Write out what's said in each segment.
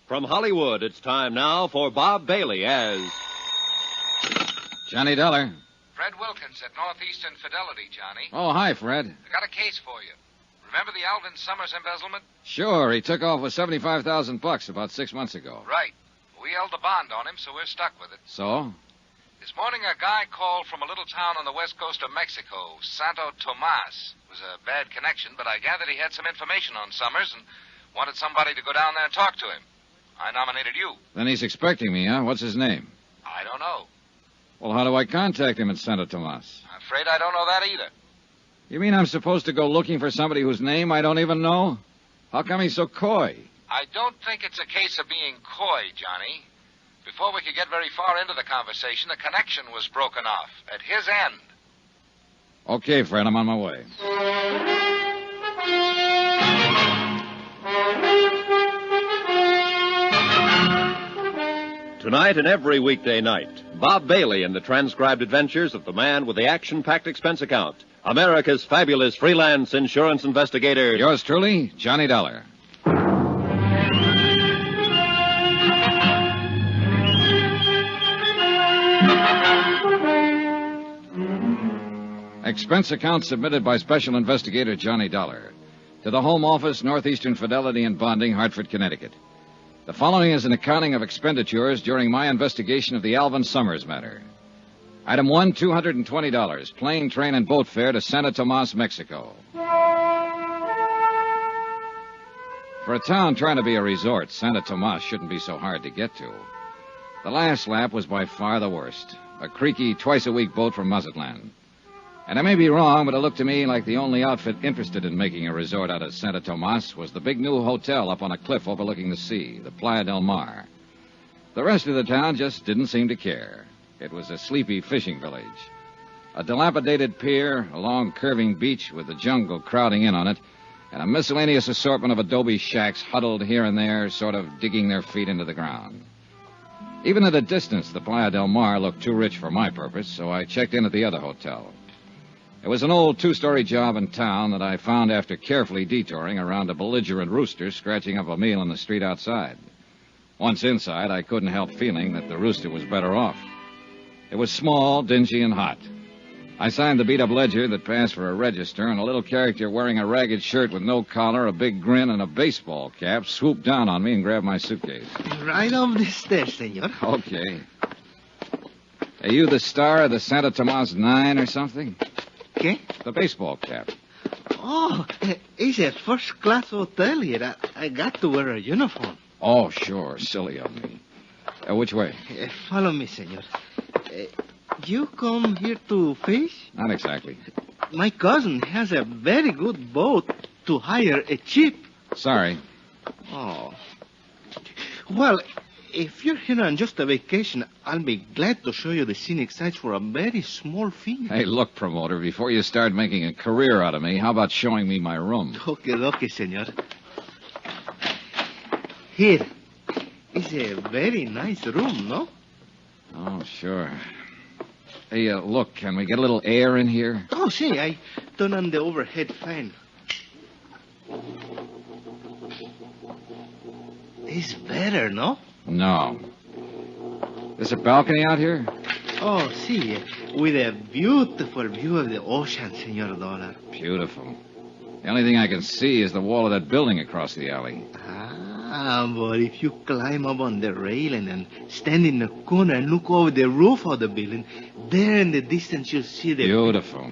From Hollywood, it's time now for Bob Bailey as... Johnny Dollar. Fred Wilkins at Northeastern Fidelity, Johnny. Oh, hi, Fred. I got a case for you. Remember the Alvin Summers embezzlement? Sure, he took off with $75,000 about 6 months ago. Right. We held the bond on him, so we're stuck with it. So? This morning, a guy called from a little town on the west coast of Mexico, Santo Tomás. It was a bad connection, but I gathered he had some information on Summers and wanted somebody to go down there and talk to him. I nominated you. Then he's expecting me, huh? What's his name? I don't know. Well, how do I contact him at Santo Tomás? I'm afraid I don't know that either. You mean I'm supposed to go looking for somebody whose name I don't even know? How come he's so coy? I don't think it's a case of being coy, Johnny. Before we could get very far into the conversation, the connection was broken off at his end. Okay, Fred, I'm on my way. Tonight and every weekday night, Bob Bailey in the transcribed adventures of the man with the action-packed expense account, America's fabulous freelance insurance investigator. Yours truly, Johnny Dollar. Expense account submitted by Special Investigator Johnny Dollar to the Home Office, Northeastern Fidelity and Bonding, Hartford, Connecticut. The following is an accounting of expenditures during my investigation of the Alvin Summers matter. Item 1, $220, plane, train, and boat fare to Santo Tomás, Mexico. For a town trying to be a resort, Santo Tomás shouldn't be so hard to get to. The last lap was by far the worst. A creaky, twice-a-week boat from Mazatlan. And I may be wrong, but it looked to me like the only outfit interested in making a resort out of Santo Tomás was the big new hotel up on a cliff overlooking the sea, the Playa del Mar. The rest of the town just didn't seem to care. It was a sleepy fishing village. A dilapidated pier, a long curving beach with the jungle crowding in on it, and a miscellaneous assortment of adobe shacks huddled here and there, sort of digging their feet into the ground. Even at a distance, the Playa del Mar looked too rich for my purpose, so I checked in at the other hotel. It was an old two-story job in town that I found after carefully detouring around a belligerent rooster scratching up a meal in the street outside. Once inside, I couldn't help feeling that the rooster was better off. It was small, dingy, and hot. I signed the beat-up ledger that passed for a register, and a little character wearing a ragged shirt with no collar, a big grin, and a baseball cap swooped down on me and grabbed my suitcase. Right up the stairs, senor. Okay. Are you the star of the Santo Tomás 9 or something? ¿Qué? The baseball cap. Oh, it's a first-class hotel here. I got to wear a uniform. Oh, sure. Silly of me. Which way? Follow me, senor. You come here to fish? Not exactly. My cousin has a very good boat to hire a cheap. Sorry. Oh. Well, if you're here on just a vacation, I'll be glad to show you the scenic sights for a very small fee. Hey, look, promoter, before you start making a career out of me, how about showing me my room? Okay, senor. Here. It's a very nice room, no? Oh, sure. Hey, look, can we get a little air in here? Oh, see, I turn on the overhead fan. It's better, no? No. There's a balcony out here? Oh, see, with a beautiful view of the ocean, Senor Dollar. Beautiful. The only thing I can see is the wall of that building across the alley. But if you climb up on the railing and stand in the corner and look over the roof of the building, there in the distance you'll see the... Beautiful.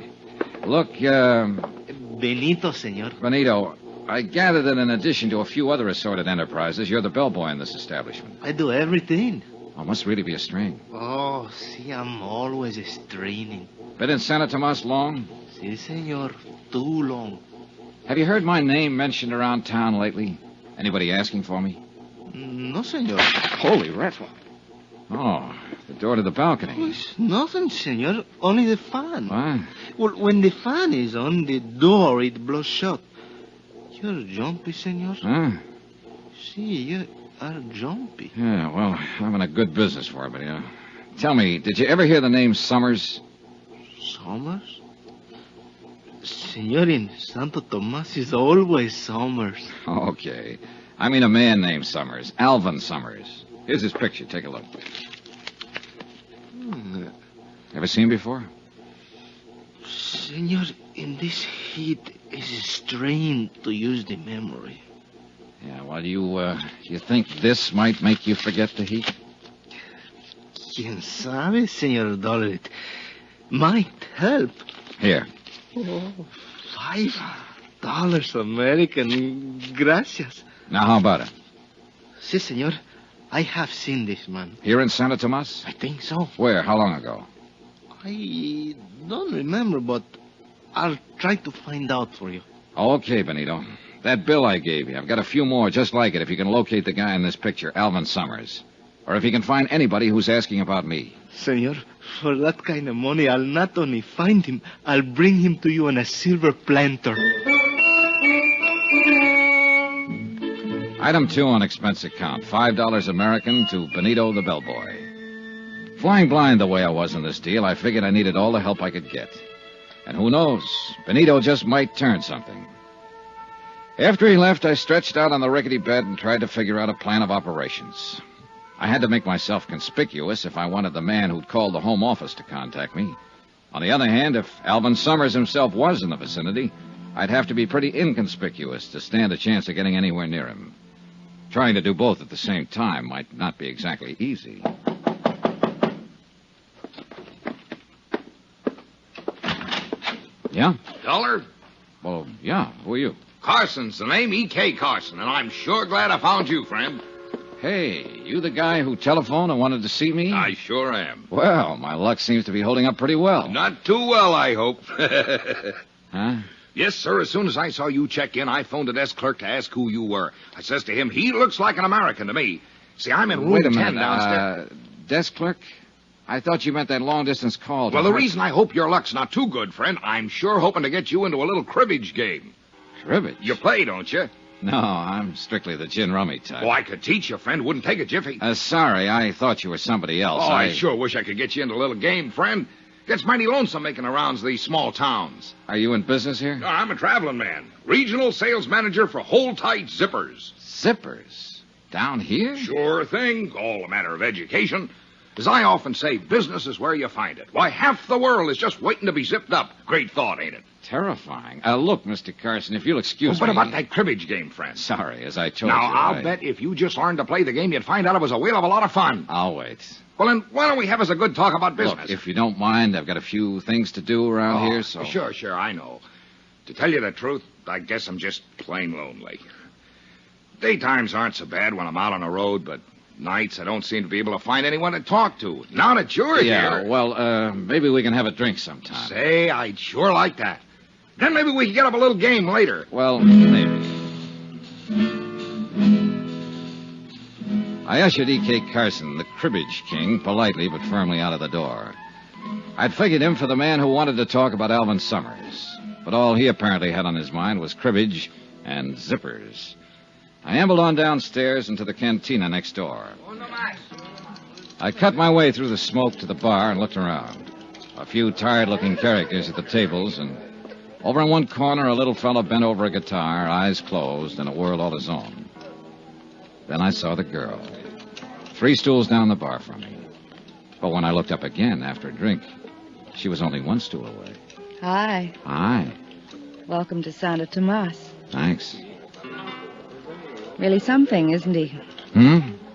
Look, Benito, senor. Benito, I gather that in addition to a few other assorted enterprises, you're the bellboy in this establishment. I do everything. Oh, must really be a strain. Oh, see, I'm always straining. Been in Santo Tomás long? Si, senor. Too long. Have you heard my name mentioned around town lately? Anybody asking for me? No, senor. Holy rattle. Oh, the door to the balcony. Oh, it's nothing, senor. Only the fan. What? Well, when the fan is on, the door, it blows shut. You're jumpy, senor. Huh? See, you are jumpy. Yeah, well, I'm in a good business for it, but, Tell me, did you ever hear the name Summers? Summers? Senor, in Santo Tomás is always Summers. Okay. I mean a man named Summers. Alvin Summers. Here's his picture. Take a look. Ever seen him before? Senor, in this heat, it's a strain to use the memory. Yeah, well, you think this might make you forget the heat? Quien sabe, Senor Dollar. It might help. Here. Oh, $5 American. Gracias. Now, how about it? Si, senor. I have seen this man. Here in Santo Tomás? I think so. Where? How long ago? I don't remember, but I'll try to find out for you. Okay, Benito. That bill I gave you, I've got a few more just like it if you can locate the guy in this picture, Alvin Summers. Or if you can find anybody who's asking about me. Senor, for that kind of money, I'll not only find him, I'll bring him to you on a silver planter. Item 2 on expense account, $5 American to Benito the bellboy. Flying blind the way I was in this deal, I figured I needed all the help I could get. And who knows, Benito just might turn something. After he left, I stretched out on the rickety bed and tried to figure out a plan of operations. I had to make myself conspicuous if I wanted the man who'd called the home office to contact me. On the other hand, if Alvin Summers himself was in the vicinity, I'd have to be pretty inconspicuous to stand a chance of getting anywhere near him. Trying to do both at the same time might not be exactly easy. Yeah? Dollar? Well, yeah. Who are you? Carson's the name, E.K. Carson, and I'm sure glad I found you, friend. Hey, you the guy who telephoned and wanted to see me? I sure am. Well, my luck seems to be holding up pretty well. Not too well, I hope. Huh? Yes, sir. As soon as I saw you check in, I phoned the desk clerk to ask who you were. I says to him, he looks like an American to me. See, I'm in room Wait a 10 minute. downstairs. Desk clerk? I thought you meant that long-distance call. Well, the reason I hope your luck's not too good, friend, I'm sure hoping to get you into a little cribbage game. Cribbage? You play, don't you? No, I'm strictly the gin rummy type. Oh, I could teach you, friend. Wouldn't take a jiffy. Sorry, I thought you were somebody else. Oh, I sure wish I could get you into a little game, friend. Gets mighty lonesome making the rounds of these small towns. Are you in business here? No, I'm a traveling man. Regional sales manager for Hold-Tight Zippers. Zippers? Down here? Sure thing. All a matter of education. As I often say, business is where you find it. Why, half the world is just waiting to be zipped up. Great thought, ain't it? Terrifying. Look, Mr. Carson, if you'll excuse What me... about that cribbage game, friend? Sorry, as I told Now, you... I'll bet if you just learned to play the game, you'd find out it was a whale of a lot of fun. I'll wait. Well, then, why don't we have us a good talk about business? Look, if you don't mind, I've got a few things to do around here, so... Sure, I know. To tell you the truth, I guess I'm just plain lonely. Daytimes aren't so bad when I'm out on the road, but nights I don't seem to be able to find anyone to talk to. Now that you're Yeah, here... well, maybe we can have a drink sometime. Say, I'd sure like that. Then maybe we can get up a little game later. Well, maybe. I ushered E.K. Carson, the cribbage king, politely but firmly out of the door. I'd figured him for the man who wanted to talk about Alvin Summers, but all he apparently had on his mind was cribbage and zippers. I ambled on downstairs into the cantina next door. I cut my way through the smoke to the bar and looked around. A few tired-looking characters at the tables, and over in one corner, a little fellow bent over a guitar, eyes closed, in a world all his own. Then I saw the girl, 3 stools down the bar from me. But when I looked up again after a drink, she was only 1 stool away. Hi. Hi. Welcome to Santo Tomás. Thanks. Really something, isn't he?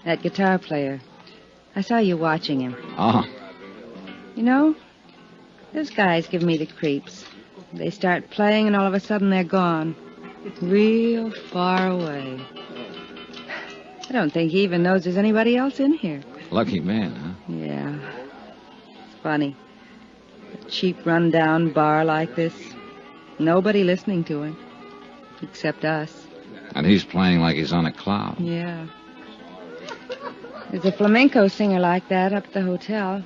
That guitar player. I saw you watching him. Oh. You know, those guys give me the creeps. They start playing and all of a sudden they're gone. Real far away. I don't think he even knows there's anybody else in here. Lucky man, huh? Yeah. It's funny. A cheap, run-down bar like this. Nobody listening to him. Except us. And he's playing like he's on a cloud. Yeah. There's a flamenco singer like that up at the hotel.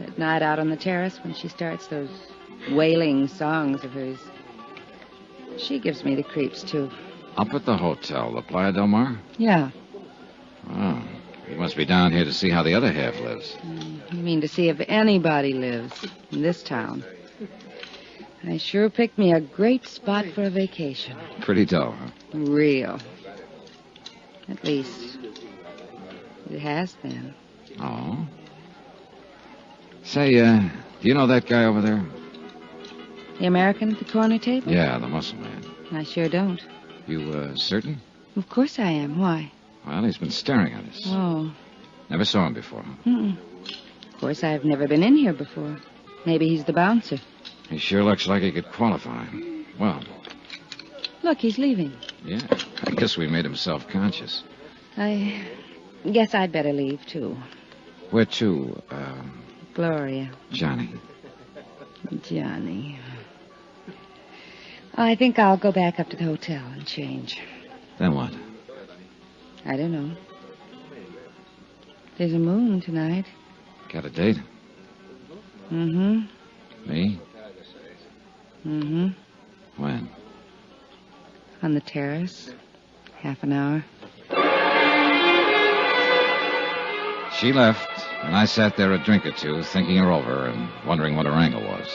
At night out on the terrace when she starts those wailing songs of hers. She gives me the creeps, too. Up at the hotel, the Playa del Mar? Yeah. Oh, he must be down here to see how the other half lives. You mean to see if anybody lives in this town. I sure picked me a great spot for a vacation. Pretty dull, huh? Real. At least, it has been. Oh? Say, do you know that guy over there? The American at the corner table? Yeah, the muscle man. I sure don't. You, certain? Of course I am. Why? Well, he's been staring at us. Oh. Never saw him before. Mm-mm. Of course, I've never been in here before. Maybe he's the bouncer. He sure looks like he could qualify. Well, Look, he's leaving. yeah, I guess we made him self-conscious. I guess I'd better leave, too. Where to, Gloria. Johnny? Johnny. I think I'll go back up to the hotel and change. Then what? I don't know. There's a moon tonight. Got a date? Mm-hmm. Me? Mm-hmm. When? On the terrace. Half an hour. She left, and I sat there a drink or two, thinking her over and wondering what her angle was.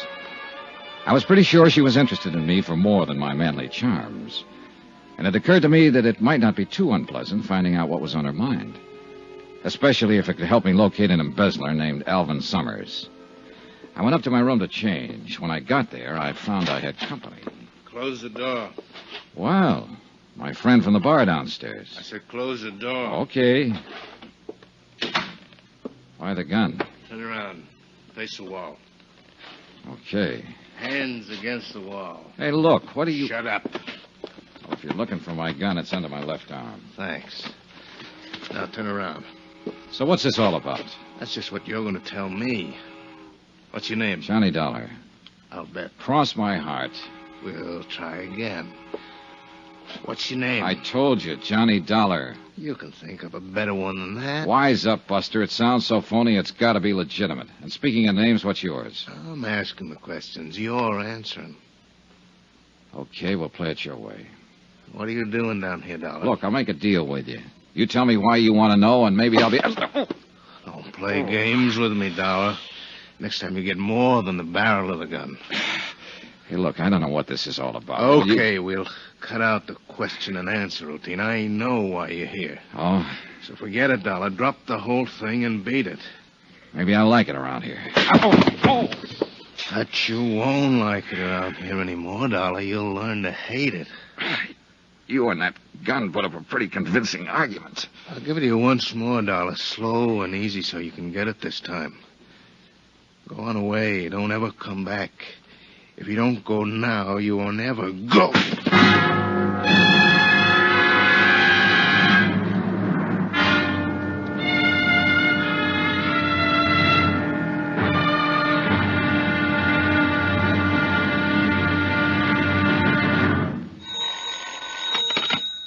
I was pretty sure she was interested in me for more than my manly charms. And it occurred to me that it might not be too unpleasant finding out what was on her mind. Especially if it could help me locate an embezzler named Alvin Summers. I went up to my room to change. When I got there, I found I had company. Close the door. Well, my friend from the bar downstairs. I said close the door. Okay. Why the gun? Turn around. Face the wall. Okay. Hands against the wall. Hey, look, what are you... Shut up. Well, if you're looking for my gun, it's under my left arm. Thanks. Now turn around. So what's this all about? That's just what you're going to tell me. What's your name? Johnny Dollar. I'll bet. Cross my heart. We'll try again. What's your name? I told you, Johnny Dollar. You can think of a better one than that. Wise up, Buster. It sounds so phony, it's got to be legitimate. And speaking of names, what's yours? I'm asking the questions. You're answering. Okay, we'll play it your way. What are you doing down here, Dollar? Look, I'll make a deal with you. You tell me why you want to know, and maybe I'll be... Don't play games with me, Dollar. Next time you get more than the barrel of the gun. Hey, look, I don't know what this is all about. Okay, we'll cut out the question and answer routine. I know why you're here. Oh? So forget it, Dollar. Drop the whole thing and beat it. Maybe I like it around here. But you won't like it around here anymore, Dollar. You'll learn to hate it. You and that gun put up a pretty convincing argument. I'll give it to you once more, Dollar. Slow and easy so you can get it this time. Go on away. Don't ever come back. If you don't go now, you won't ever go.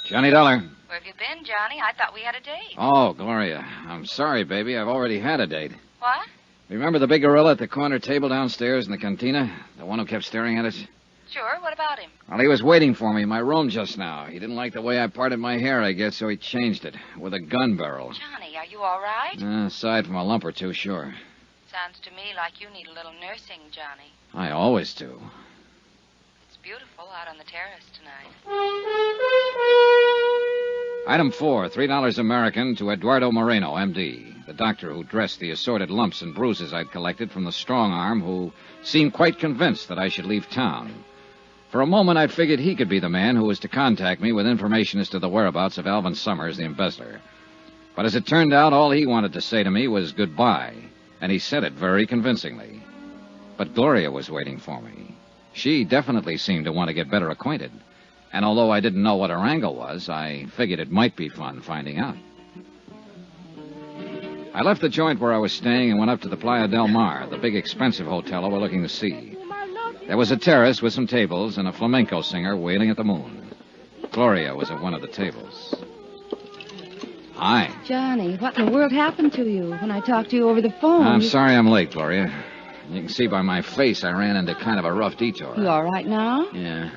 Johnny Dollar. Where have you been, Johnny? I thought we had a date. Oh, Gloria. I'm sorry, baby. I've already had a date. What? Remember the big gorilla at the corner table downstairs in the cantina? The one who kept staring at us? Sure. What about him? Well, he was waiting for me in my room just now. He didn't like the way I parted my hair, I guess, so he changed it with a gun barrel. Johnny, are you all right? Aside from a lump or two, sure. Sounds to me like you need a little nursing, Johnny. I always do. It's beautiful out on the terrace tonight. Item 4, $3 American to Eduardo Moreno, M.D., the doctor who dressed the assorted lumps and bruises I'd collected from the strong arm who seemed quite convinced that I should leave town. For a moment, I'd figured he could be the man who was to contact me with information as to the whereabouts of Alvin Summers, the embezzler. But as it turned out, all he wanted to say to me was goodbye, and he said it very convincingly. But Gloria was waiting for me. She definitely seemed to want to get better acquainted. And although I didn't know what her angle was, I figured it might be fun finding out. I left the joint where I was staying and went up to the Playa del Mar, the big expensive hotel overlooking the sea. There was a terrace with some tables and a flamenco singer wailing at the moon. Gloria was at one of the tables. Hi. Johnny, what in the world happened to you when I talked to you over the phone? I'm sorry I'm late, Gloria. You can see by my face I ran into kind of a rough detour. You all right now? Yeah.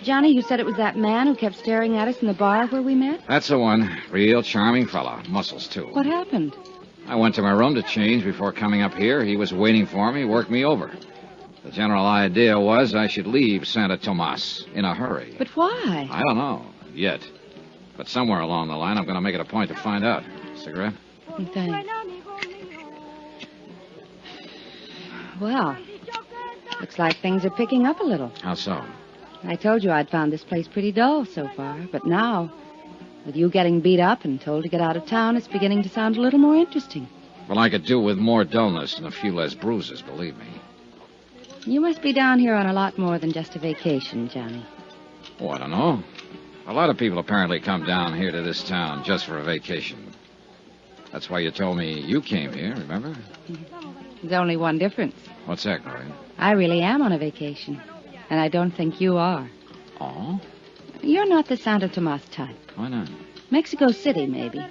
Johnny, you said it was that man who kept staring at us in the bar where we met? That's the one. Real charming fella. Muscles, too. What happened? I went to my room to change before coming up here. He was waiting for me, worked me over. The general idea was I should leave Santo Tomás in a hurry. But why? I don't know, yet. But somewhere along the line, I'm going to make it a point to find out. Cigarette? Thanks. Well, looks like things are picking up a little. How so? I told you I'd found this place pretty dull so far, but now, with you getting beat up and told to get out of town, it's beginning to sound a little more interesting. Well, I could do with more dullness and a few less bruises, believe me. You must be down here on a lot more than just a vacation, Johnny. Oh, I don't know. A lot of people apparently come down here to this town just for a vacation. That's why you told me you came here, remember? There's only one difference. What's that, Gloria? I really am on a vacation, and I don't think you are. Oh? You're not the Santo Tomás type. Why not? Mexico City, maybe.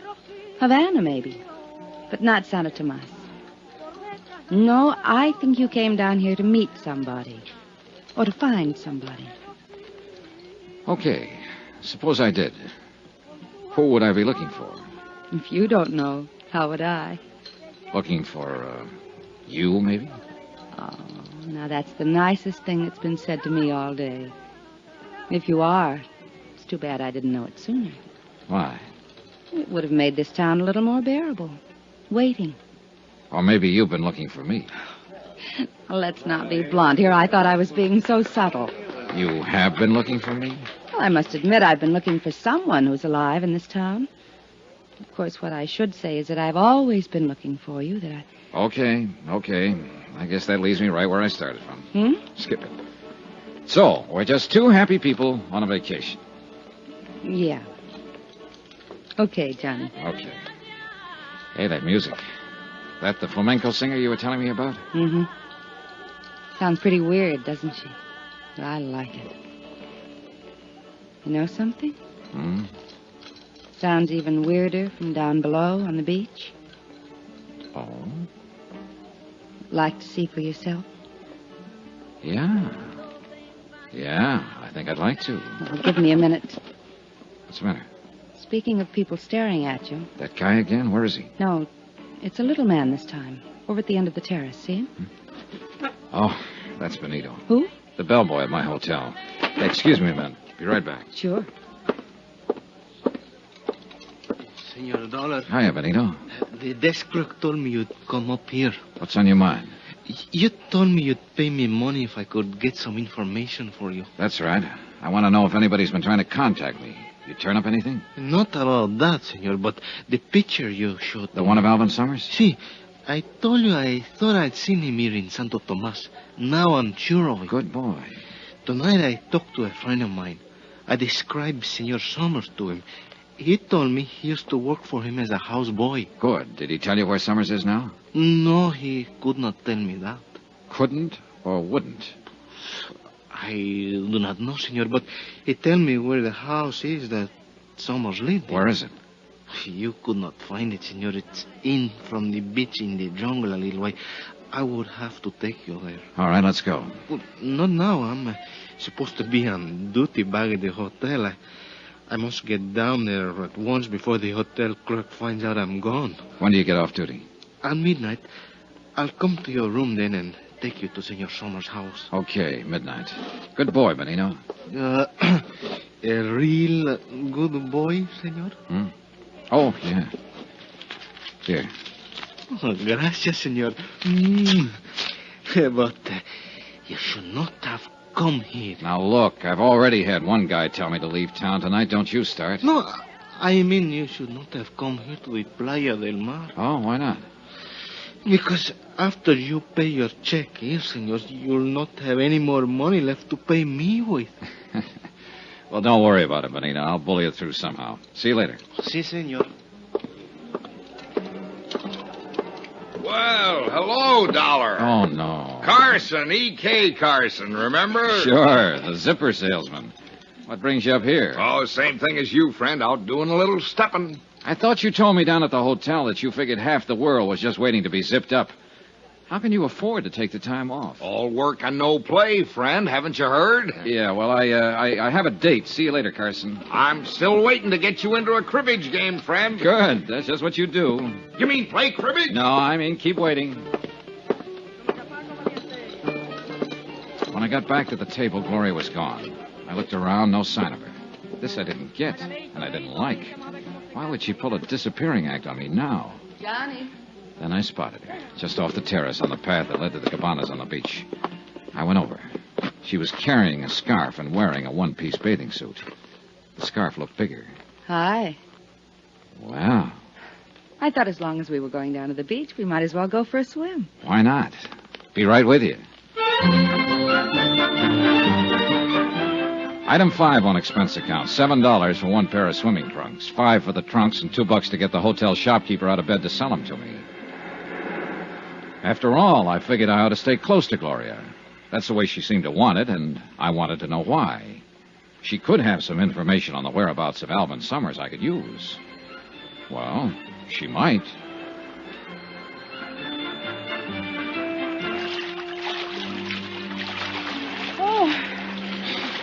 Havana, maybe. But not Santo Tomás. No, I think you came down here to meet somebody. Or to find somebody. Okay. Suppose I did. Who would I be looking for? If you don't know, how would I? Looking for, you, maybe? Oh, now that's the nicest thing that's been said to me all day. If you are, it's too bad I didn't know it sooner. Why? It would have made this town a little more bearable. Waiting. Or maybe you've been looking for me. Well, let's not be blunt here. I thought I was being so subtle. You have been looking for me? Well, I must admit I've been looking for someone who's alive in this town. Of course, what I should say is that I've always been looking for you, that I... Okay. I guess that leaves me right where I started from. Skip it. So, we're just two happy people on a vacation. Yeah. Okay, Johnny. Okay. Hey, that music. That the flamenco singer you were telling me about? Mm-hmm. Sounds pretty weird, doesn't she? But I like it. You know something? Sounds even weirder from down below on the beach. Oh? Like to see for yourself? Yeah, I think I'd like to. Well, give me a minute. What's the matter? Speaking of people staring at you. That guy again? Where is he? No, it's a little man this time. Over at the end of the terrace, see him? Oh, that's Benito. Who? The bellboy at my hotel. Hey, excuse me a minute. Be right back. Sure. Senor Dollar. Hiya, Benito. The desk clerk told me you'd come up here. What's on your mind? You told me you'd pay me money if I could get some information for you. That's right. I want to know if anybody's been trying to contact me. You turn up anything? Not about that, senor, but the picture you showed. The one of Alvin Summers? See, I told you I thought I'd seen him here in Santo Tomás. Now I'm sure of it. Good boy. Tonight I talked to a friend of mine. I described Senor Summers to him. He told me he used to work for him as a houseboy. Good. Did he tell you where Summers is now? No, he could not tell me that. Couldn't or wouldn't? I do not know, senor, but he told me where the house is that Summers lived in. Where is it? You could not find it, senor. It's in from the beach in the jungle a little way. I would have to take you there. All right, let's go. Well, not now. I'm supposed to be on duty back at the hotel. I must get down there at once before the hotel clerk finds out I'm gone. When do you get off duty? At midnight. I'll come to your room then and take you to Senor Summers' house. Okay, midnight. Good boy, Benito. A real good boy, senor? Oh, yeah. Here. Oh, gracias, senor. But you should not have come here. Now, look, I've already had one guy tell me to leave town tonight. Don't you start. No, I mean you should not have come here to the Playa del Mar. Oh, why not? Because after you pay your check here, senor, you'll not have any more money left to pay me with. Well, don't worry about it, Benito. I'll bully it through somehow. See you later. Si, senor. Well, hello, Dollar. Oh, no. Carson, E.K. Carson, remember? Sure, the zipper salesman. What brings you up here? Oh, same thing as you, friend. Out doing a little stepping. I thought you told me down at the hotel that you figured half the world was just waiting to be zipped up. How can you afford to take the time off? All work and no play, friend. Haven't you heard? Yeah, well, I have a date. See you later, Carson. I'm still waiting to get you into a cribbage game, friend. Good. That's just what you do. You mean play cribbage? No, I mean keep waiting. When I got back to the table, Gloria was gone. I looked around, no sign of her. This I didn't get, and I didn't like. Why would she pull a disappearing act on me now? Johnny. Then I spotted her, just off the terrace on the path that led to the cabanas on the beach. I went over. She was carrying a scarf and wearing a one-piece bathing suit. The scarf looked bigger. Hi. Well, I thought as long as we were going down to the beach, we might as well go for a swim. why not? Be right with you. Item 5 on expense account. $7 for one pair of swimming trunks. $5 for the trunks and $2 to get the hotel shopkeeper out of bed to sell them to me. After all, I figured I ought to stay close to Gloria. That's the way she seemed to want it, and I wanted to know why. She could have some information on the whereabouts of Alvin Summers I could use. Well, she might.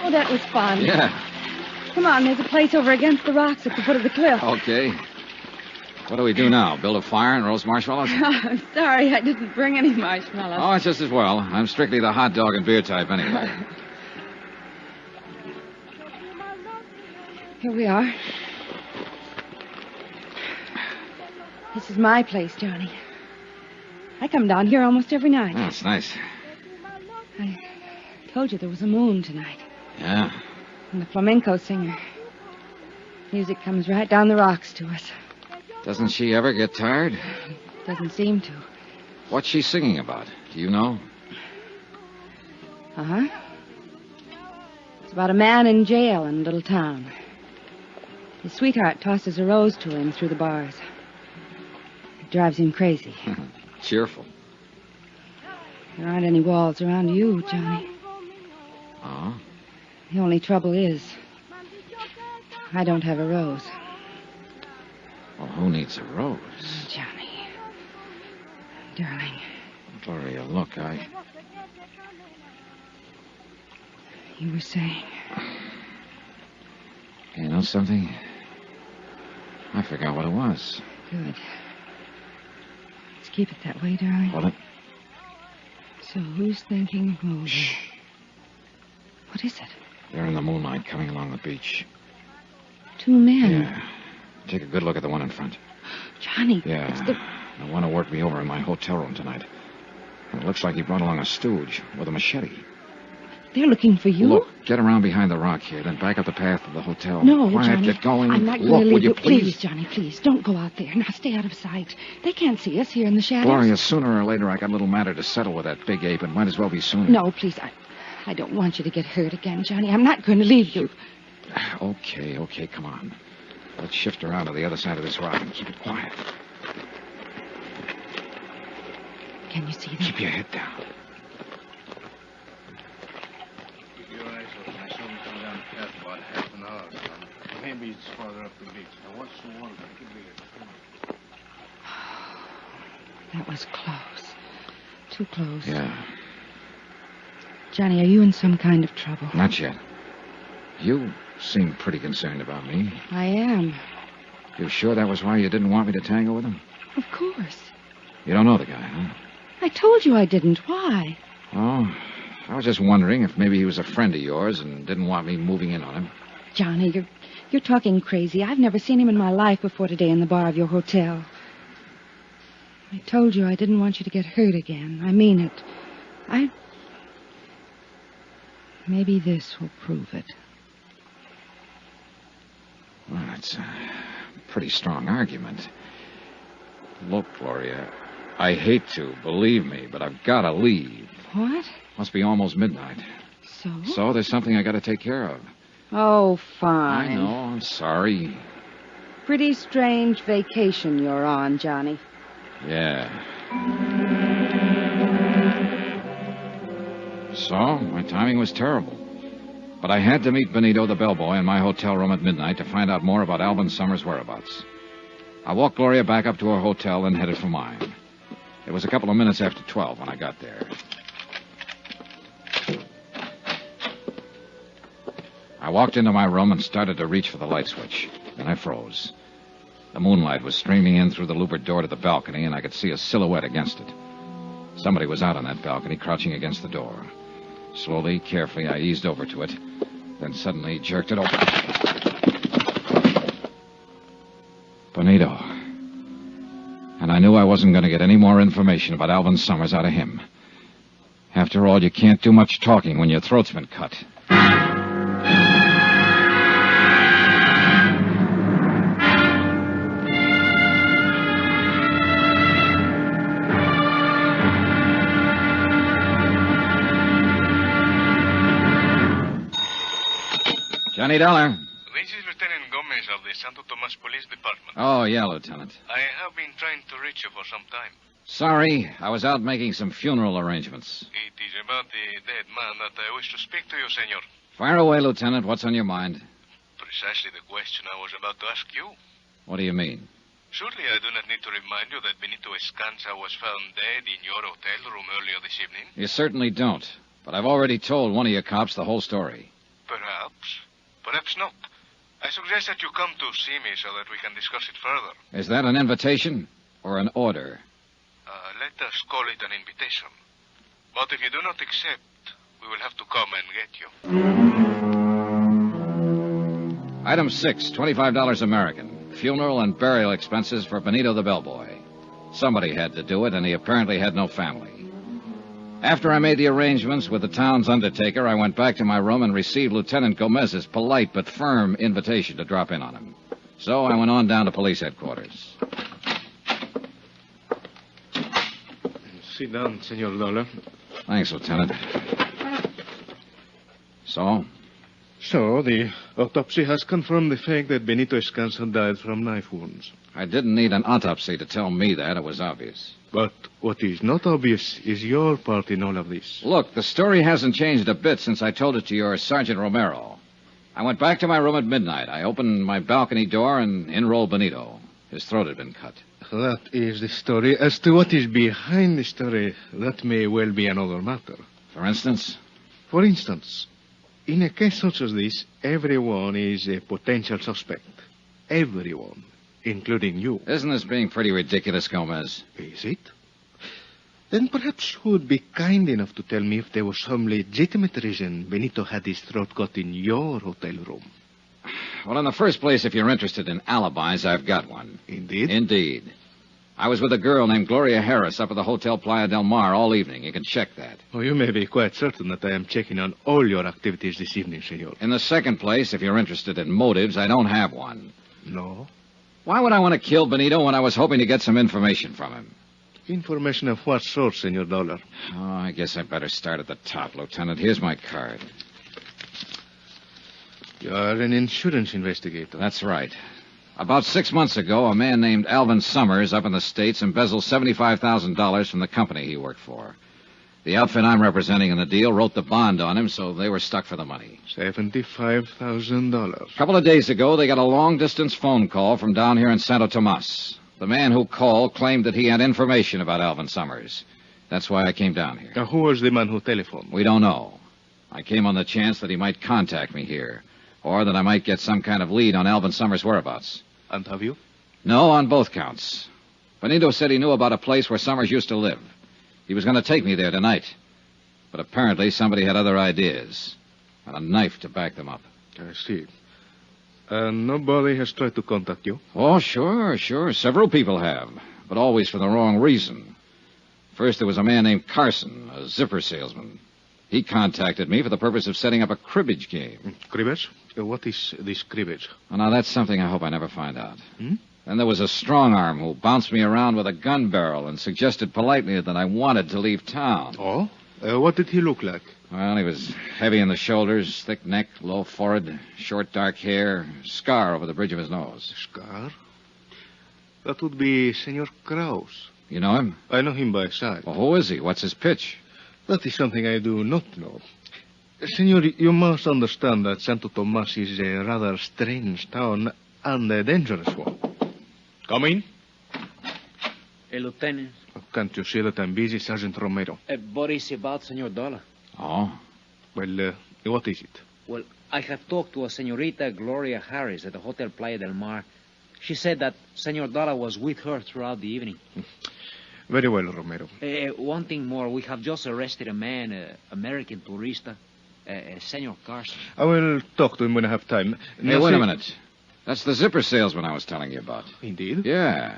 Oh, that was fun. Yeah. Come on, there's a place over against the rocks at the foot of the cliff. Okay. What do we do now? Build a fire and roast marshmallows? I'm sorry, I didn't bring any marshmallows. Oh, it's just as well. I'm strictly the hot dog and beer type anyway. Here we are. This is my place, Johnny. I come down here almost every night. Oh, it's nice. I told you there was a moon tonight. Yeah. And the flamenco singer. Music comes right down the rocks to us. Doesn't she ever get tired? Doesn't seem to. What's she singing about? Do you know? Uh-huh. It's about a man in jail in a little town. His sweetheart tosses a rose to him through the bars. It drives him crazy. Cheerful. There aren't any walls around you, Johnny. Oh? The only trouble is, I don't have a rose. Well, who needs a rose? Johnny. Darling. Gloria, look, You were saying... You know something? I forgot what it was. Good. Let's keep it that way, darling. Well, So who's thinking of moving? Shh. What is it? They're in the moonlight coming along the beach. Two men. Yeah. Take a good look at the one in front. Johnny. Yeah. It's the... The one who worked me over in my hotel room tonight. And it looks like he brought along a stooge with a machete. They're looking for you? Look, get around behind the rock here, then back up the path to the hotel. No, Quiet, Johnny. get going. I'm not Look, going to leave will you Please, please? Johnny, please. Don't go out there. Now stay out of sight. They can't see us here in the shadows. Gloria, sooner or later I got a little matter to settle with that big ape, and might as well be soon. No, please. I don't want you to get hurt again, Johnny. I'm not going to leave you. Okay, come on. Let's shift around to the other side of this rock and keep it quiet. Can you see them? Keep your head down. Keep your eyes open. I saw him come down the path about half an hour ago. Maybe it's farther up the beach. Now, what's the one? Could be it. That was close. Too close. Yeah, Johnny, are you in some kind of trouble? not yet. You seem pretty concerned about me. I am. You sure that was why you didn't want me to tango with him? Of course. You don't know the guy, huh? I told you I didn't. Why? Oh, I was just wondering if maybe he was a friend of yours and didn't want me moving in on him. Johnny, you're talking crazy. I've never seen him in my life before today in the bar of your hotel. I told you I didn't want you to get hurt again. I mean it. Maybe this will prove it. Well, that's a pretty strong argument. Look, Gloria, I hate to, believe me, but I've got to leave. What? Must be almost midnight. So? So there's something I got to take care of. Oh, fine. I know, I'm sorry. Pretty strange vacation you're on, Johnny. Yeah. So, my timing was terrible. But I had to meet Benito, the bellboy, in my hotel room at midnight to find out more about Alvin Summers' whereabouts. I walked Gloria back up to her hotel and headed for mine. It was a couple of minutes after 12 when I got there. I walked into my room and started to reach for the light switch. Then I froze. The moonlight was streaming in through the louvered door to the balcony, and I could see a silhouette against it. Somebody was out on that balcony, crouching against the door. Slowly, carefully, I eased over to it, then suddenly jerked it open. Benito. And I knew I wasn't going to get any more information about Alvin Summers out of him. After all, you can't do much talking when your throat's been cut. Johnny Dollar. This is Lieutenant Gomez of the Santo Tomás Police Department. Oh, yeah, Lieutenant. I have been trying to reach you for some time. Sorry, I was out making some funeral arrangements. It is about the dead man that I wish to speak to you, senor. Fire away, Lieutenant. What's on your mind? Precisely the question I was about to ask you. What do you mean? Surely I do not need to remind you that Benito Escanza was found dead in your hotel room earlier this evening. You certainly don't. But I've already told one of your cops the whole story. Perhaps. Perhaps not. I suggest that you come to see me so that we can discuss it further. Is that an invitation or an order? Let us call it an invitation. But if you do not accept, we will have to come and get you. Item 6, $25 American. Funeral and burial expenses for Benito the bellboy. Somebody had to do it, and he apparently had no family. After I made the arrangements with the town's undertaker, I went back to my room and received Lieutenant Gomez's polite but firm invitation to drop in on him. So I went on down to police headquarters. Sit down, Senor Dollar. Thanks, Lieutenant. So? So, the autopsy has confirmed the fact that Benito Escanza died from knife wounds. I didn't need an autopsy to tell me that. It was obvious. But what is not obvious is your part in all of this. Look, the story hasn't changed a bit since I told it to your Sergeant Romero. I went back to my room at midnight. I opened my balcony door and in rolled Benito. His throat had been cut. That is the story. As to what is behind the story, that may well be another matter. For instance? For instance, in a case such as this, everyone is a potential suspect. Everyone, including you. Isn't this being pretty ridiculous, Gomez? Is it? Then perhaps you would be kind enough to tell me if there was some legitimate reason Benito had his throat cut in your hotel room. Well, in the first place, if you're interested in alibis, I've got one. Indeed? Indeed. I was with a girl named Gloria Harris up at the Hotel Playa del Mar all evening. You can check that. Oh, you may be quite certain that I am checking on all your activities this evening, senor. In the second place, if you're interested in motives, I don't have one. No? Why would I want to kill Benito when I was hoping to get some information from him? Information of what sort, Senor Dollar? Oh, I guess I better start at the top, Lieutenant. Here's my card. You are an insurance investigator. That's right. About 6 months ago, a man named Alvin Summers up in the States embezzled $75,000 from the company he worked for. The outfit I'm representing in the deal wrote the bond on him, so they were stuck for the money. $75,000. A couple of days ago, they got a long-distance phone call from down here in Santo Tomás. The man who called claimed that he had information about Alvin Summers. That's why I came down here. Now, who was the man who telephoned? We don't know. I came on the chance that he might contact me here, or that I might get some kind of lead on Alvin Summers' whereabouts. And have you? No, on both counts. Benito said he knew about a place where Summers used to live. He was going to take me there tonight. But apparently somebody had other ideas, and a knife to back them up. I see. Nobody has tried to contact you? Oh, sure. Several people have, but always for the wrong reason. First, there was a man named Carson, a zipper salesman. He contacted me for the purpose of setting up a cribbage game. Cribbage? What is this cribbage? Well, now, that's something I hope I never find out. Then there was a strong-arm who bounced me around with a gun barrel and suggested politely that I wanted to leave town. Oh? What did he look like? Well, he was heavy in the shoulders, thick neck, low forehead, short dark hair, scar over the bridge of his nose. Scar? That would be Senor Kraus. You know him? I know him by sight. Well, who is he? What's his pitch? That is something I do not know. Senor, you must understand that Santo Tomás is a rather strange town and a dangerous one. Come in. Hey, Lieutenant. Can't you see that I'm busy, Sergeant Romero? What is about Senor Dollar? Oh? Well, what is it? Well, I have talked to a Senorita Gloria Harris at the Hotel Playa del Mar. She said that Senor Dollar was with her throughout the evening. Very well, Romero. One thing more. We have just arrested a man, American tourista, Senor Carson. I will talk to him when I have time. Hey, wait a minute. That's the zipper salesman I was telling you about. Indeed. Yeah.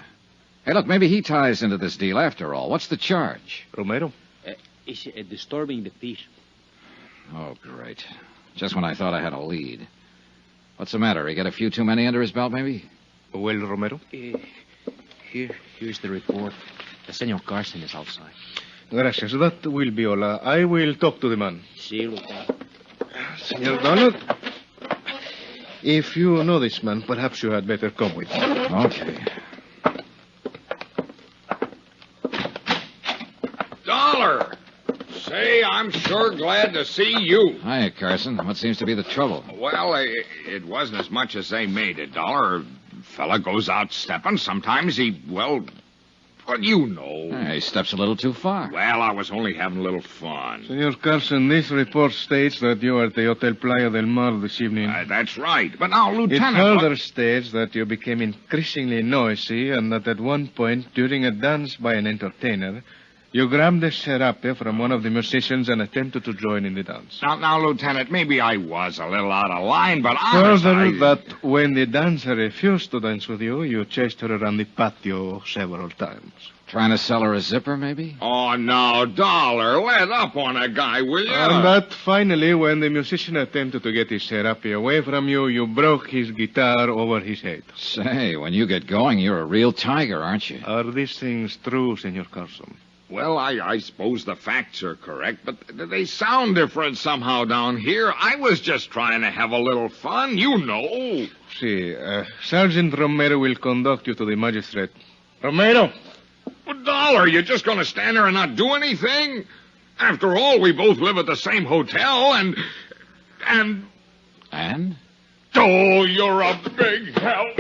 Hey, look, maybe he ties into this deal after all. What's the charge? Romero? It's disturbing the peace. Oh, great. Just when I thought I had a lead. What's the matter? He got a few too many under his belt, maybe? Well, Romero? Here's the report. The Senor Carson is outside. Gracias. That will be all. I will talk to the man. See, Lieutenant. Senor Donald, if you know this man, perhaps you had better come with me. Okay. Dollar! Say, I'm sure glad to see you. Hiya, Carson. What seems to be the trouble? Well, it wasn't as much as they made it, Dollar. Fella goes out stepping. Sometimes he, well, you know. He steps a little too far. Well, I was only having a little fun. Senor Carson, this report states that you are at the Hotel Playa del Mar this evening. That's right. But now, Lieutenant... It further states that you became increasingly noisy and that at one point, during a dance by an entertainer, you grabbed a serape from one of the musicians and attempted to join in the dance. Now, Lieutenant, maybe I was a little out of line, but Further, that when the dancer refused to dance with you, you chased her around the patio several times. Trying to sell her a zipper, maybe? Oh, no, Dollar, let up on a guy, will you? And that finally, when the musician attempted to get his serape away from you, you broke his guitar over his head. Say, when you get going, you're a real tiger, aren't you? Are these things true, Senor Carson? Well, I suppose the facts are correct, but they sound different somehow down here. I was just trying to have a little fun, you know. See, Sergeant Romero will conduct you to the magistrate. Romero! Well, Dollar, you're just going to stand there and not do anything? After all, we both live at the same hotel, and... And? Oh, you're a big help.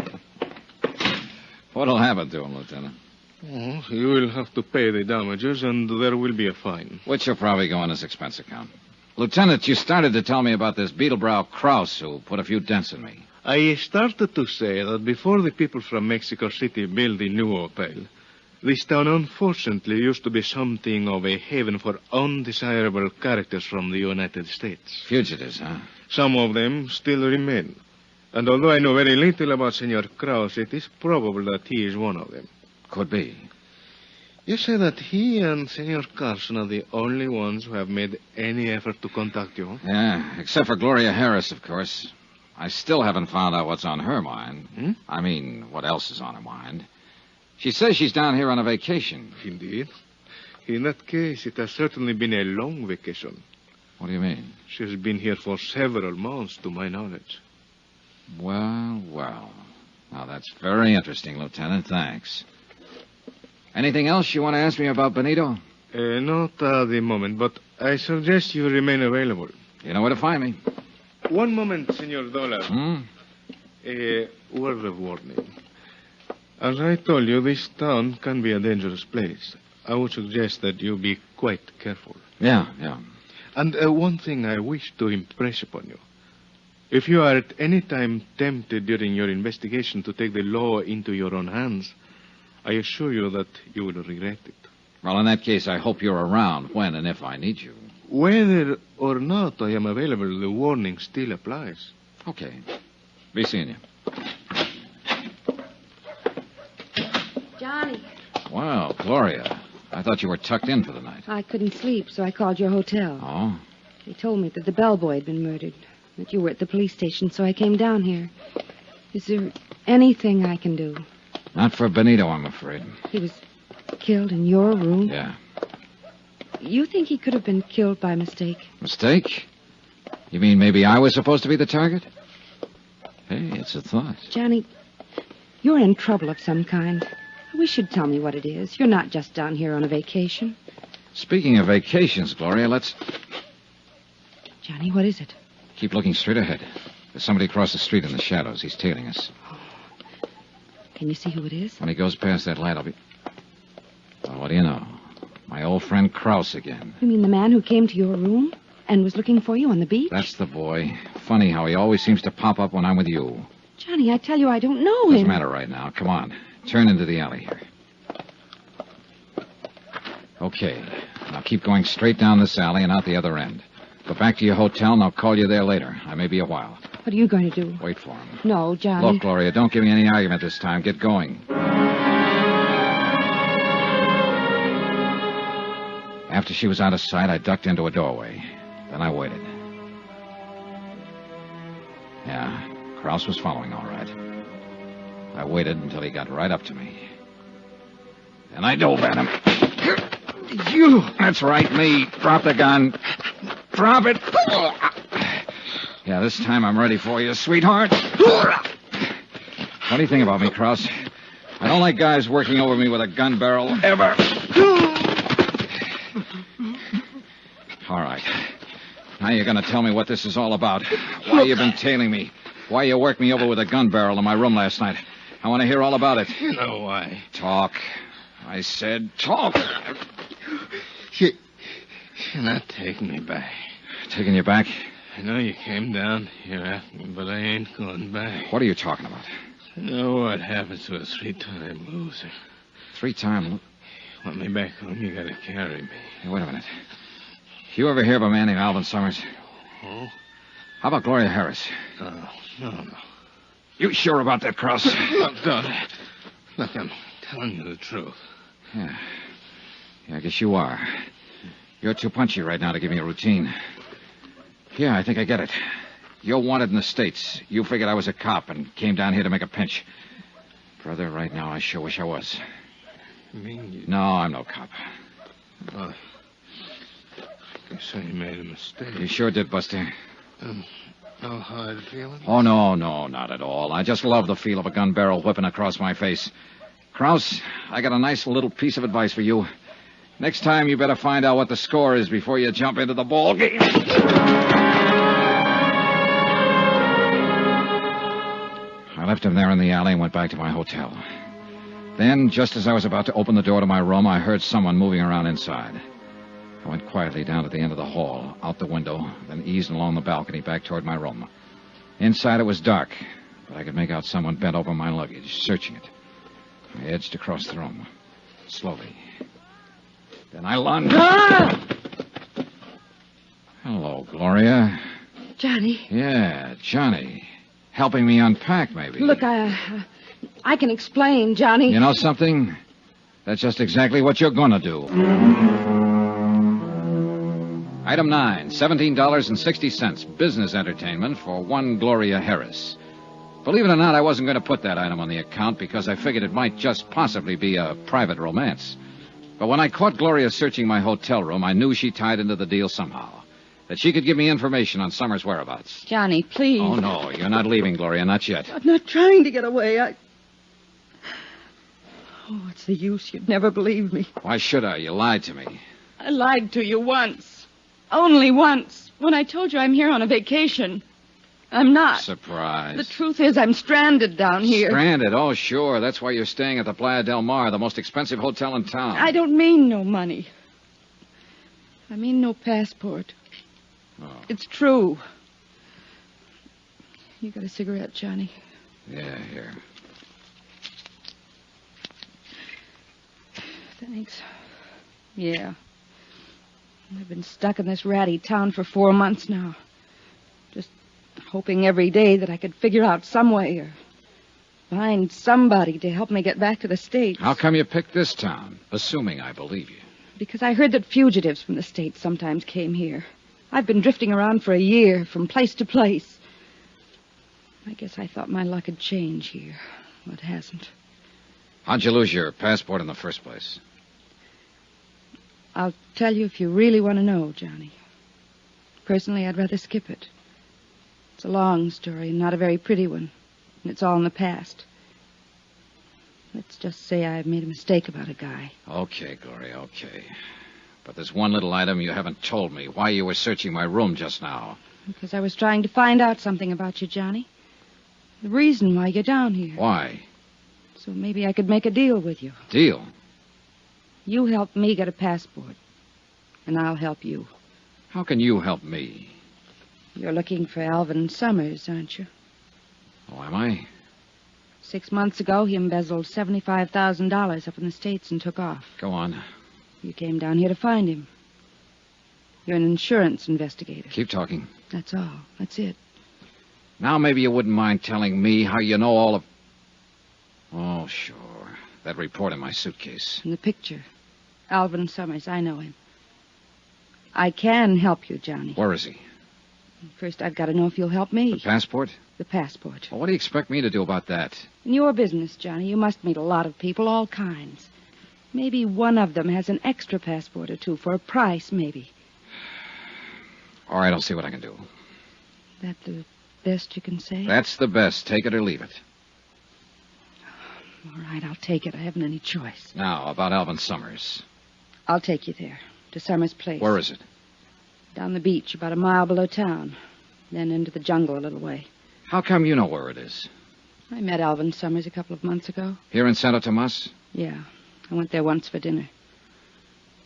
What'll happen to him, Lieutenant? Oh, you will have to pay the damages, and there will be a fine. Which will probably go in his expense account. Lieutenant, you started to tell me about this Beetlebrow Krause who put a few dents in me. I started to say that before the people from Mexico City built the new hotel, this town unfortunately used to be something of a haven for undesirable characters from the United States. Fugitives, huh? Some of them still remain. And although I know very little about Senor Krause, it is probable that he is one of them. Could be. You say that he and Senor Carson are the only ones who have made any effort to contact you? Yeah, except for Gloria Harris, of course. I still haven't found out what's on her mind. I mean, what else is on her mind. She says she's down here on a vacation. Indeed. In that case, it has certainly been a long vacation. What do you mean? She has been here for several months, to my knowledge. Well. Now, that's very interesting, Lieutenant. Thanks. Anything else you want to ask me about Benito? Not at the moment, but I suggest you remain available. You know where to find me. One moment, Senor Dollar. Hmm? A word of warning. As I told you, this town can be a dangerous place. I would suggest that you be quite careful. Yeah. And one thing I wish to impress upon you. If you are at any time tempted during your investigation to take the law into your own hands, I assure you that you will regret it. Well, in that case, I hope you're around when and if I need you. Whether or not I am available, the warning still applies. Okay. Be seeing you. Johnny, Well, Gloria, I thought you were tucked in for the night. I couldn't sleep, so I called your hotel. Oh? They told me that the bellboy had been murdered, that you were at the police station, so I came down here. Is there anything I can do? Not for Benito, I'm afraid. He was killed in your room? Yeah. You think he could have been killed by mistake? Mistake? You mean maybe I was supposed to be the target? Hey, it's a thought. Johnny, you're in trouble of some kind. I wish you'd tell me what it is. You're not just down here on a vacation. Speaking of vacations, Gloria, let's... Johnny, what is it? Keep looking straight ahead. There's somebody across the street in the shadows. He's tailing us. Can you see who it is? When he goes past that light, I'll be... Well, what do you know? My old friend Krause again. You mean the man who came to your room and was looking for you on the beach? That's the boy. Funny how he always seems to pop up when I'm with you. Johnny, I tell you, I don't know him. Doesn't matter right now. Come on. Turn into the alley here. Okay. Now keep going straight down this alley and out the other end. Go back to your hotel, and I'll call you there later. I may be a while. What are you going to do? Wait for him. No, Johnny. Look, Gloria, don't give me any argument this time. Get going. After she was out of sight, I ducked into a doorway. Then I waited. Yeah, Krause was following all right. I waited until he got right up to me. And I dove at him. You! That's right, me. Drop the gun. Drop it. Yeah, this time I'm ready for you, sweetheart. Funny thing about me, Krause. I don't like guys working over me with a gun barrel, ever. All right. Now you're going to tell me what this is all about. Why you've been tailing me. Why you worked me over with a gun barrel in my room last night. I want to hear all about it. You know why. Talk. I said talk. You're not taking me back. Taking you back? I know you came down here after me, but I ain't going back. What are you talking about? I know what happens to a 3-time loser. 3-time? Want me back home, you gotta carry me. Hey, wait a minute. You ever hear of a man named Alvin Summers? Oh? How about Gloria Harris? No. You sure about that, Krause? Look, don't. Look, I'm telling you the truth. Yeah, I guess you are. You're too punchy right now to give me a routine. Yeah, I think I get it. You're wanted in the States. You figured I was a cop and came down here to make a pinch. Brother, right now I sure wish I was. You mean you... No, I'm no cop. Oh. So you made a mistake. You sure did, Buster. No hard feelings? Oh, no, not at all. I just love the feel of a gun barrel whipping across my face. Krause, I got a nice little piece of advice for you. Next time, you better find out what the score is before you jump into the ball game. I left him there in the alley and went back to my hotel. Then, just as I was about to open the door to my room, I heard someone moving around inside. I went quietly down to the end of the hall, out the window, then eased along the balcony back toward my room. Inside it was dark, but I could make out someone bent over my luggage, searching it. I edged across the room, slowly. Then I lunged. Ah! Hello, Gloria. Johnny. Yeah, Johnny. Helping me unpack, maybe. Look, I can explain, Johnny. You know something? That's just exactly what you're going to do. Item 9, $17.60, business entertainment for one Gloria Harris. Believe it or not, I wasn't going to put that item on the account because I figured it might just possibly be a private romance. But when I caught Gloria searching my hotel room, I knew she tied into the deal somehow. That she could give me information on Summers' whereabouts. Johnny, please. Oh, no, you're not leaving, Gloria, not yet. I'm not trying to get away. Oh, what's the use? You'd never believe me. Why should I? You lied to me. I lied to you once. Only once. When I told you I'm here on a vacation. I'm not. Surprise. The truth is I'm stranded down here. Stranded? Oh, sure. That's why you're staying at the Playa del Mar, the most expensive hotel in town. I don't mean no money. I mean no passport. Oh. It's true. You got a cigarette, Johnny? Yeah, here. Thanks. Yeah. I've been stuck in this ratty town for 4 months now. Just hoping every day that I could figure out some way or find somebody to help me get back to the States. How come you picked this town? Assuming I believe you. Because I heard that fugitives from the States sometimes came here. I've been drifting around for a year, from place to place. I guess I thought my luck had changed here. Well, it hasn't. How'd you lose your passport in the first place? I'll tell you if you really want to know, Johnny. Personally, I'd rather skip it. It's a long story and not a very pretty one. And it's all in the past. Let's just say I've made a mistake about a guy. Okay, Gloria, okay. But there's one little item you haven't told me. Why you were searching my room just now. Because I was trying to find out something about you, Johnny. The reason why you're down here. Why? So maybe I could make a deal with you. Deal? You help me get a passport. And I'll help you. How can you help me? You're looking for Alvin Summers, aren't you? Oh, am I? 6 months ago, he embezzled $75,000 up in the States and took off. Go on. You came down here to find him. You're an insurance investigator. Keep talking. That's all. That's it. Now maybe you wouldn't mind telling me how you know all of... Oh, sure. That report in my suitcase. And the picture. Alvin Summers, I know him. I can help you, Johnny. Where is he? First, I've got to know if you'll help me. The passport? The passport. Well, what do you expect me to do about that? In your business, Johnny, you must meet a lot of people, all kinds. Maybe one of them has an extra passport or two for a price, maybe. All right, I'll see what I can do. That the best you can say? That's the best. Take it or leave it. All right, I'll take it. I haven't any choice. Now, about Alvin Summers. I'll take you there, to Summers' place. Where is it? Down the beach, about a mile below town. Then into the jungle a little way. How come you know where it is? I met Alvin Summers a couple of months ago. Here in Santo Tomás? Yeah. I went there once for dinner.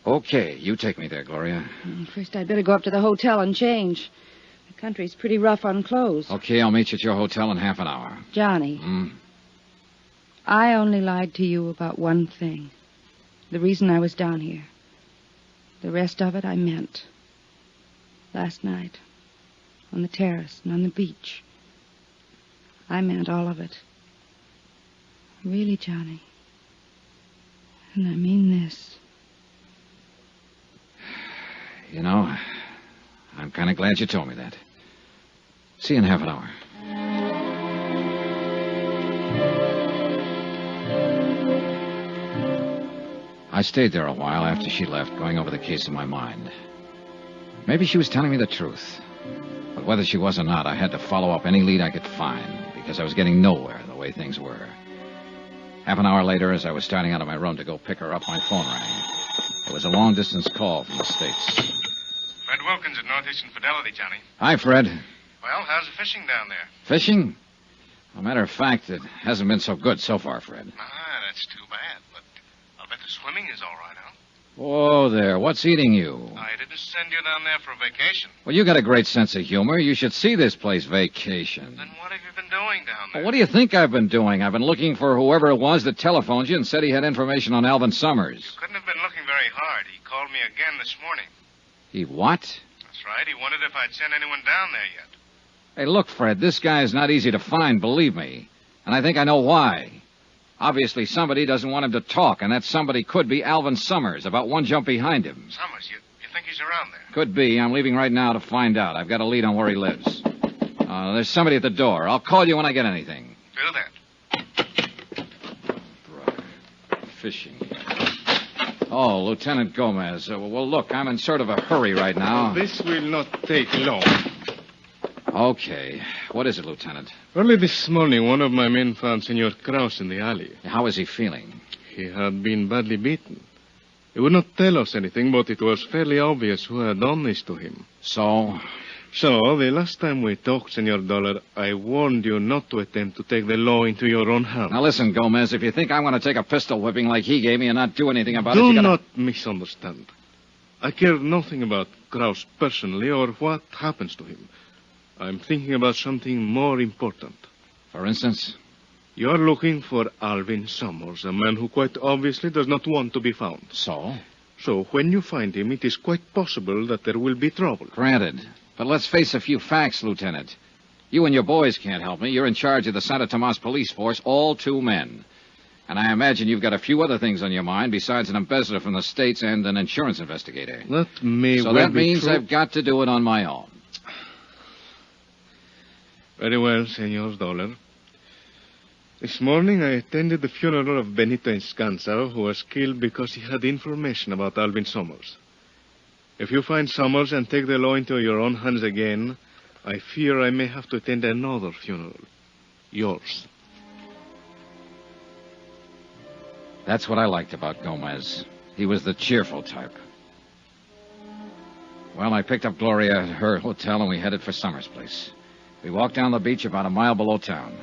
Okay, you take me there, Gloria. First, I'd better go up to the hotel and change. The country's pretty rough on clothes. Okay, I'll meet you at your hotel in half an hour. Johnny. I only lied to you about one thing. The reason I was down here. The rest of it I meant. Last night. On the terrace and on the beach. I meant all of it. Really, Johnny. And I mean this. You know, I'm kind of glad you told me that. See you in half an hour. I stayed there a while after she left, going over the case in my mind. Maybe she was telling me the truth. But whether she was or not, I had to follow up any lead I could find, because I was getting nowhere the way things were. Half an hour later, as I was starting out of my room to go pick her up, my phone rang. It was a long-distance call from the States. Fred Wilkins at Northeastern Fidelity, Johnny. Hi, Fred. Well, how's the fishing down there? Fishing? As a matter of fact, it hasn't been so good so far, Fred. That's too bad, but I'll bet the swimming is all right, huh? Whoa there, what's eating you? I didn't send you down there for a vacation. Well, you got a great sense of humor. You should see this place vacation. Then what have you been doing down there? Well, what do you think I've been doing? I've been looking for whoever it was that telephoned you and said he had information on Alvin Summers. You couldn't have been looking very hard. He called me again this morning. He what? That's right. He wondered if I'd sent anyone down there yet. Hey, look, Fred, this guy is not easy to find, believe me. And I think I know why. Obviously, somebody doesn't want him to talk, and that somebody could be Alvin Summers, about one jump behind him. Summers, you think he's around there? Could be. I'm leaving right now to find out. I've got a lead on where he lives. There's somebody at the door. I'll call you when I get anything. Do that. Brother. Fishing. Oh, Lieutenant Gomez. Well, look, I'm in sort of a hurry right now. This will not take long. Okay. What is it, Lieutenant? Early this morning, one of my men found Senor Kraus in the alley. How is he feeling? He had been badly beaten. He would not tell us anything, but it was fairly obvious who had done this to him. So? So, the last time we talked, Senor Dollar, I warned you not to attempt to take the law into your own hands. Now listen, Gomez, if you think I'm going to take a pistol whipping like he gave me and not do anything about it, Do you gotta... not misunderstand. I care nothing about Kraus personally or what happens to him. I'm thinking about something more important. For instance? You're looking for Alvin Summers, a man who quite obviously does not want to be found. So? So when you find him, it is quite possible that there will be trouble. Granted. But let's face a few facts, Lieutenant. You and your boys can't help me. You're in charge of the Santo Tomás police force, all 2 men. And I imagine you've got a few other things on your mind besides an embezzler from the States and an insurance investigator. That may So well that be means true. I've got to do it on my own. Very well, Senor Dollar. This morning I attended the funeral of Benito Escanza, who was killed because he had information about Alvin Summers. If you find Summers and take the law into your own hands again, I fear I may have to attend another funeral. Yours. That's what I liked about Gomez. He was the cheerful type. Well, I picked up Gloria at her hotel and we headed for Summers' place. We walked down the beach about a mile below town.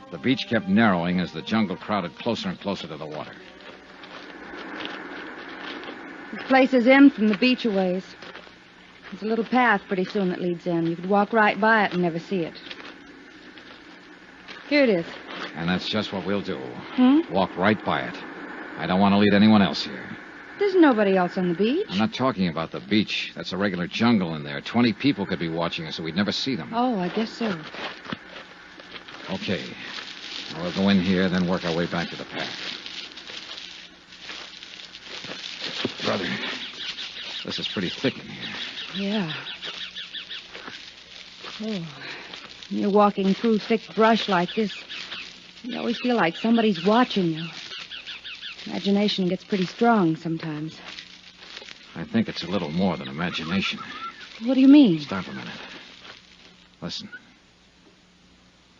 The beach kept narrowing as the jungle crowded closer and closer to the water. This place is in from the beach a ways. There's a little path pretty soon that leads in. You could walk right by it and never see it. Here it is. And that's just what we'll do. Hmm? Walk right by it. I don't want to lead anyone else here. There's nobody else on the beach. I'm not talking about the beach. That's a regular jungle in there. 20 people could be watching us, so we'd never see them. Oh, I guess so. Okay. We'll go in here, then work our way back to the path. Brother, this is pretty thick in here. Yeah. Oh, you're walking through thick brush like this. You always feel like somebody's watching you. Imagination gets pretty strong sometimes. I think it's a little more than imagination. What do you mean? Stop a minute. Listen.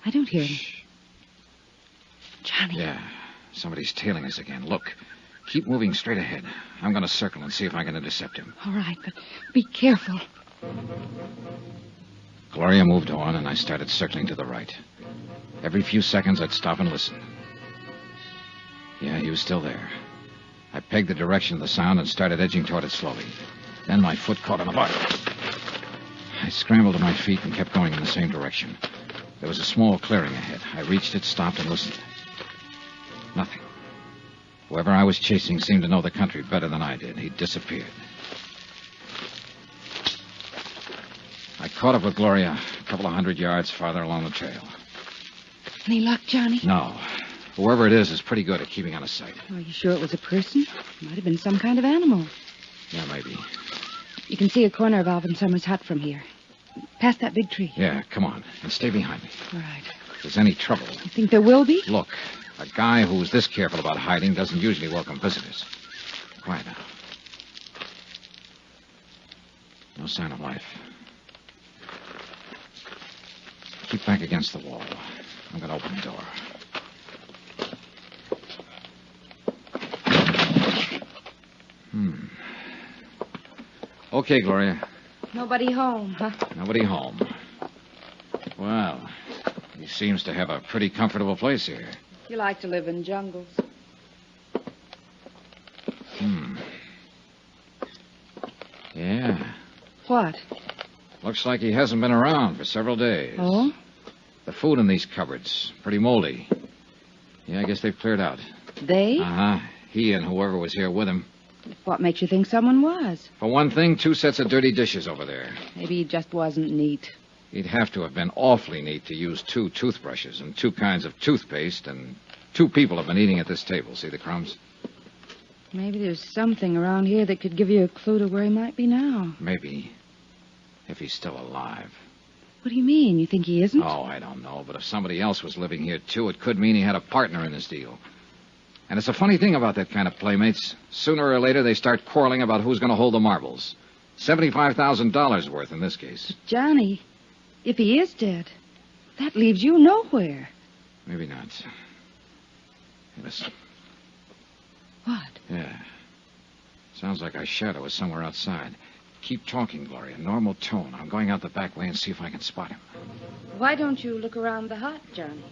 I don't hear him. Shh. Johnny. Yeah, somebody's tailing us again. Look, keep moving straight ahead. I'm going to circle and see if I can intercept him. All right, but be careful. Gloria moved on, and I started circling to the right. Every few seconds, I'd stop and listen. Yeah, he was still there. I pegged the direction of the sound and started edging toward it slowly. Then my foot caught on a bar. I scrambled to my feet and kept going in the same direction. There was a small clearing ahead. I reached it, stopped, and listened. Nothing. Whoever I was chasing seemed to know the country better than I did. He'd disappeared. I caught up with Gloria a couple of 100 yards farther along the trail. Any luck, Johnny? No. Whoever it is pretty good at keeping out of sight. Are you sure it was a person? Might have been some kind of animal. Yeah, maybe. You can see a corner of Alvin Summers' hut from here. Past that big tree. Yeah, come on. And stay behind me. All right. If there's any trouble... You think there will be? Look, a guy who's this careful about hiding doesn't usually welcome visitors. Quiet now. No sign of life. Keep back against the wall. I'm going to open the door. Okay, Gloria. Nobody home, huh? Nobody home. Well, he seems to have a pretty comfortable place here. You like to live in jungles. Yeah. What? Looks like he hasn't been around for several days. Oh? The food in these cupboards, pretty moldy. Yeah, I guess they've cleared out. They? Uh-huh. He and whoever was here with him. What makes you think someone was? For one thing, 2 sets of dirty dishes over there. Maybe he just wasn't neat. He'd have to have been awfully neat to use 2 toothbrushes and 2 kinds of toothpaste, and 2 people have been eating at this table. See the crumbs? Maybe there's something around here that could give you a clue to where he might be now. Maybe. If he's still alive. What do you mean? You think he isn't? Oh, I don't know. But if somebody else was living here, too, it could mean he had a partner in this deal. And it's a funny thing about that kind of playmates. Sooner or later, they start quarreling about who's going to hold the marbles. $75,000 worth in this case. Johnny, if he is dead, that leaves you nowhere. Maybe not. Hey, listen. What? Yeah. Sounds like our shadow is somewhere outside. Keep talking, Gloria. Normal tone. I'm going out the back way and see if I can spot him. Why don't you look around the hut, Johnny?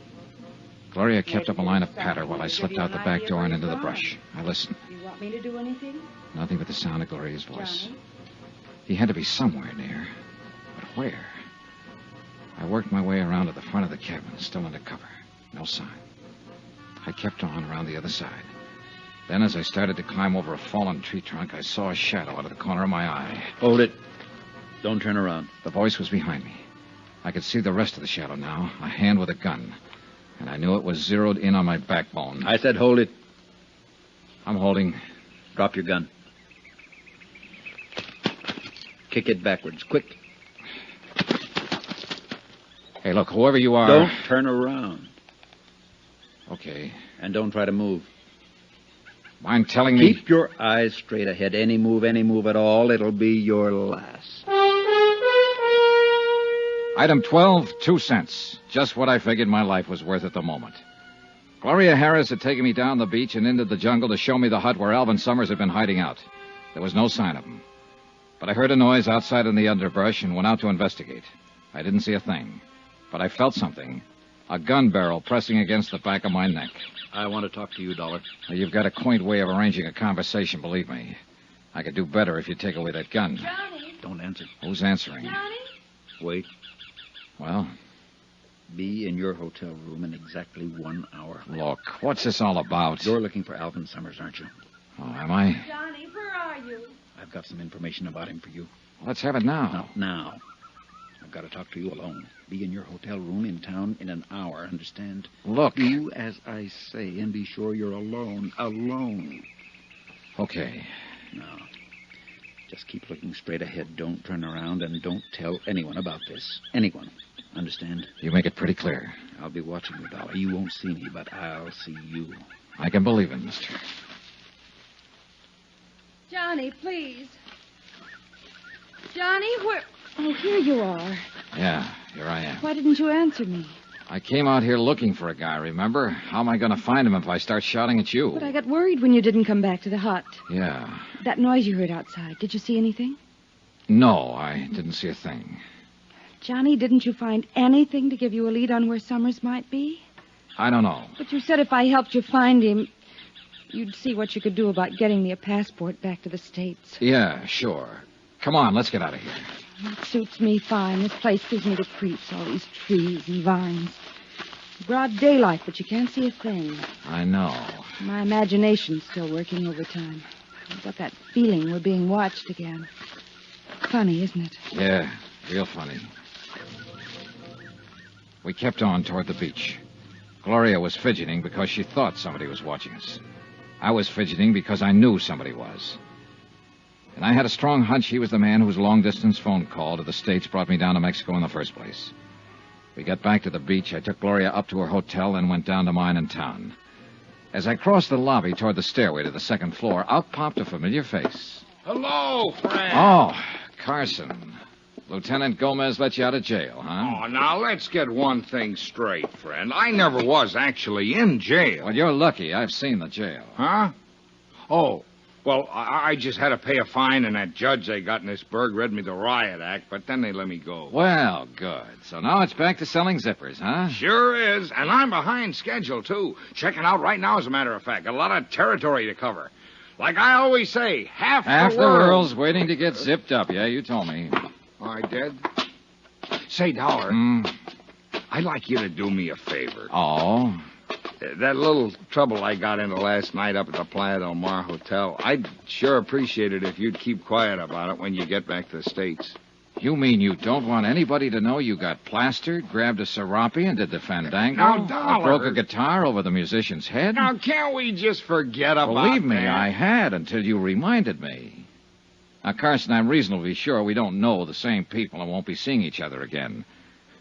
Gloria kept up a line of patter while I slipped out the back door and into the brush. I listened. You want me to do anything? Nothing but the sound of Gloria's voice. Johnny? He had to be somewhere near. But where? I worked my way around to the front of the cabin, still under cover. No sign. I kept on around the other side. Then, as I started to climb over a fallen tree trunk, I saw a shadow out of the corner of my eye. Hold it. Don't turn around. The voice was behind me. I could see the rest of the shadow now, a hand with a gun. And I knew it was zeroed in on my backbone. I said hold it. I'm holding. Drop your gun. Kick it backwards, quick. Hey, look, whoever you are... Don't turn around. Okay. And don't try to move. Mind telling me... Keep your eyes straight ahead. Any move at all, it'll be your last. Item 12, 2 cents. Just what I figured my life was worth at the moment. Gloria Harris had taken me down the beach and into the jungle to show me the hut where Alvin Summers had been hiding out. There was no sign of him. But I heard a noise outside in the underbrush and went out to investigate. I didn't see a thing. But I felt something. A gun barrel pressing against the back of my neck. I want to talk to you, Dollar. Well, you've got a quaint way of arranging a conversation, believe me. I could do better if you take away that gun. Johnny? Don't answer. Who's answering? Johnny? Wait. Well? Be in your hotel room in exactly 1 hour. Look, what's this all about? You're looking for Alvin Summers, aren't you? Oh, am I? Johnny, where are you? I've got some information about him for you. Let's have it now. Now. I've got to talk to you alone. Be in your hotel room in town in an hour, understand? Look. Do as I say, and be sure you're alone. Alone. Okay. Now, just keep looking straight ahead. Don't turn around, and don't tell anyone about this. Anyone. Understand? You make it pretty clear. I'll be watching you, Dollar. You won't see me, but I'll see you. I can believe it, mister. Johnny, please. Johnny, where... Oh, here you are. Yeah, here I am. Why didn't you answer me? I came out here looking for a guy, remember? How am I going to find him if I start shouting at you? But I got worried when you didn't come back to the hut. Yeah. That noise you heard outside, did you see anything? No, I didn't see a thing. Johnny, didn't you find anything to give you a lead on where Summers might be? I don't know. But you said if I helped you find him, you'd see what you could do about getting me a passport back to the States. Yeah, sure. Come on, let's get out of here. That suits me fine. This place gives me the creeps, all these trees and vines. Broad daylight, but you can't see a thing. I know. My imagination's still working overtime. I've got that feeling we're being watched again. Funny, isn't it? Yeah, real funny. We kept on toward the beach. Gloria was fidgeting because she thought somebody was watching us. I was fidgeting because I knew somebody was. And I had a strong hunch he was the man whose long-distance phone call to the States brought me down to Mexico in the first place. We got back to the beach. I took Gloria up to her hotel and went down to mine in town. As I crossed the lobby toward the stairway to the second floor, out popped a familiar face. Hello, friend. Oh, Carson. Lieutenant Gomez let you out of jail, huh? Oh, now let's get one thing straight, friend. I never was actually in jail. Well, you're lucky. I've seen the jail. Huh? Oh, well, I just had to pay a fine, and that judge they got in this burg read me the riot act, but then they let me go. Well, good. So now it's back to selling zippers, huh? Sure is, and I'm behind schedule, too. Checking out right now, as a matter of fact. Got a lot of territory to cover. Like I always say, half the world's waiting to get zipped up. Yeah, you told me. I did? Say, Dollar, I'd like you to do me a favor. Oh? That little trouble I got into last night up at the Playa del Mar Hotel, I'd sure appreciate it if you'd keep quiet about it when you get back to the States. You mean you don't want anybody to know you got plastered, grabbed a serape, and did the fandango? Now, Dollar. Broke a guitar over the musician's head? Now, can't we just forget about that? Believe me, I had until you reminded me. Now, Carson, I'm reasonably sure we don't know the same people and won't be seeing each other again.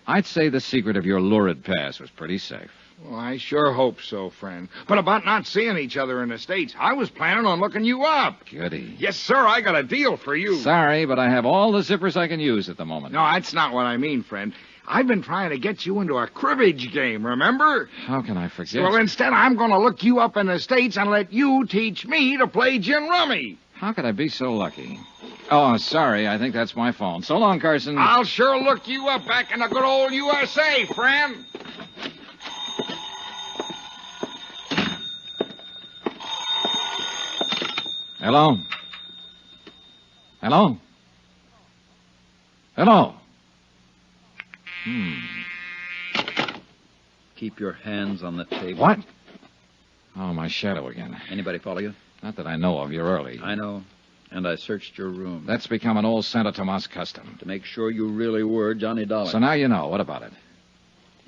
I'd say the secret of your lurid past was pretty safe. Well, I sure hope so, friend. But about not seeing each other in the States, I was planning on looking you up. Goody. Yes, sir, I got a deal for you. Sorry, but I have all the zippers I can use at the moment. No, that's not what I mean, friend. I've been trying to get you into a cribbage game, remember? How can I forget? Well, instead, I'm going to look you up in the States and let you teach me to play gin rummy. How could I be so lucky? Oh, sorry. I think that's my phone. So long, Carson. I'll sure look you up back in the good old USA, friend. Hello? Hello? Hello? Keep your hands on the table. What? Oh, my shadow again. Anybody follow you? Not that I know of. You're early. I know. And I searched your room. That's become an old Santo Tomás custom. To make sure you really were Johnny Dollar. So now you know. What about it?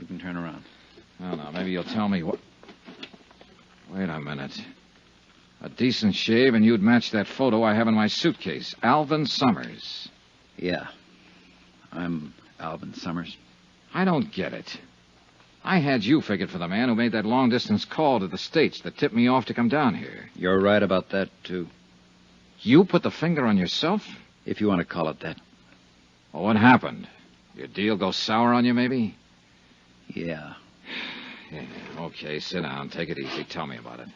You can turn around. Oh, no. Maybe you'll tell me what... Wait a minute. A decent shave, and you'd match that photo I have in my suitcase. Alvin Summers. Yeah. I'm Alvin Summers. I don't get it. I had you figured for the man who made that long-distance call to the States that tipped me off to come down here. You're right about that, too. You put the finger on yourself? If you want to call it that. Well, what happened? Your deal go sour on you, maybe? Yeah. Yeah, okay, sit down. Take it easy. Tell me about it.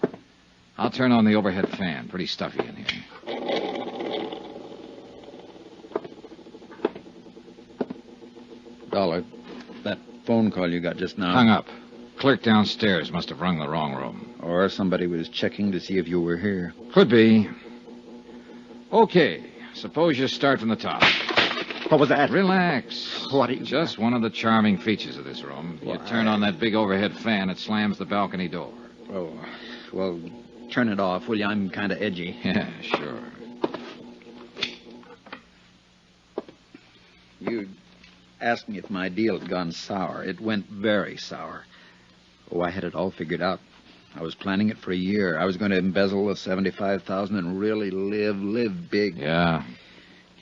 I'll turn on the overhead fan. Pretty stuffy in here. Dollar, that phone call you got just now. Hung up. Clerk downstairs must have rung the wrong room. Or somebody was checking to see if you were here. Could be. Okay, suppose you start from the top. What was that? Relax. What are you... Just one of the charming features of this room. You turn on that big overhead fan, it slams the balcony door. Oh, well, turn it off, will you? I'm kind of edgy. Yeah, sure. You asked me if my deal had gone sour. It went very sour. Oh, I had it all figured out. I was planning it for a year. I was going to embezzle the $75,000 and really live big. Yeah.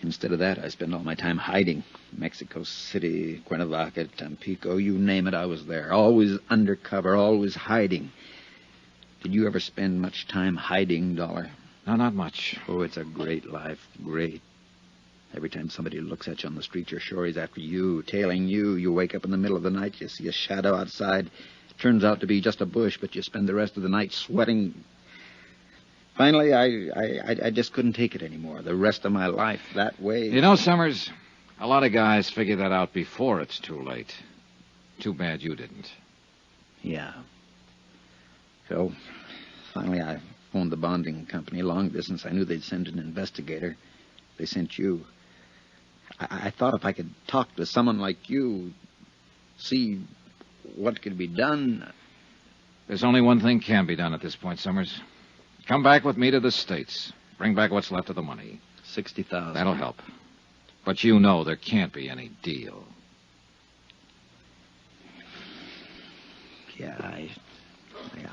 Instead of that, I spent all my time hiding. Mexico City, Cuernavaca, Tampico, you name it, I was there. Always undercover, always hiding. Did you ever spend much time hiding, Dollar? No, not much. Oh, it's a great life. Great. Every time somebody looks at you on the street, you're sure he's after you, tailing you. You wake up in the middle of the night, you see a shadow outside. Turns out to be just a bush, but you spend the rest of the night sweating. Finally, I just couldn't take it anymore. The rest of my life that way. You know, Summers, a lot of guys figure that out before it's too late. Too bad you didn't. Yeah. So, finally, I phoned the bonding company, long distance. I knew they'd send an investigator. They sent you. I thought if I could talk to someone like you, see what could be done. There's only one thing can be done at this point, Summers. Come back with me to the States. Bring back what's left of the money. $60,000. That'll help. But you know there can't be any deal. Yeah,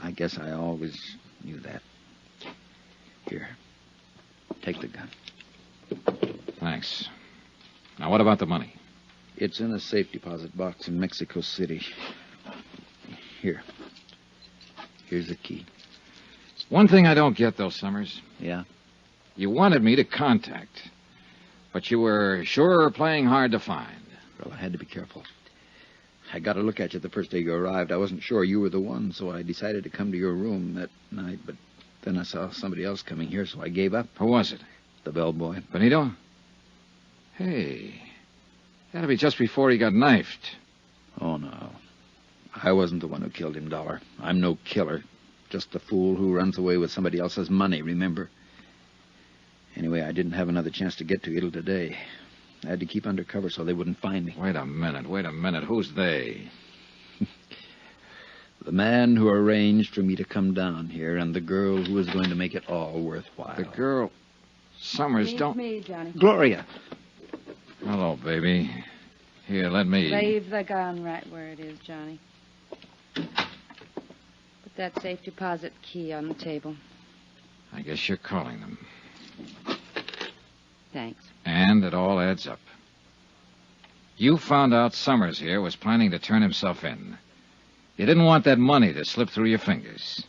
I guess I always knew that. Here, take the gun. Thanks. Now, what about the money? It's in a safe deposit box in Mexico City. Here. Here's the key. One thing I don't get, though, Summers. Yeah? You wanted me to contact, but you were sure playing hard to find. Well, I had to be careful. I got a look at you the first day you arrived. I wasn't sure you were the one, so I decided to come to your room that night, but then I saw somebody else coming here, so I gave up. Who was it? The bellboy. Benito? Hey, that'll be just before he got knifed. Oh, no. I wasn't the one who killed him, Dollar. I'm no killer. Just the fool who runs away with somebody else's money, remember? Anyway, I didn't have another chance to get to you till today. I had to keep undercover so they wouldn't find me. Wait a minute. Who's they? The man who arranged for me to come down here and the girl who was going to make it all worthwhile. The girl... Summers, don't... me, Johnny. Gloria. Hello, baby. Here, let me... Leave the gun right where it is, Johnny. Put that safe deposit key on the table. I guess you're calling them. Thanks. And it all adds up. You found out Summers here was planning to turn himself in. You didn't want that money to slip through your fingers.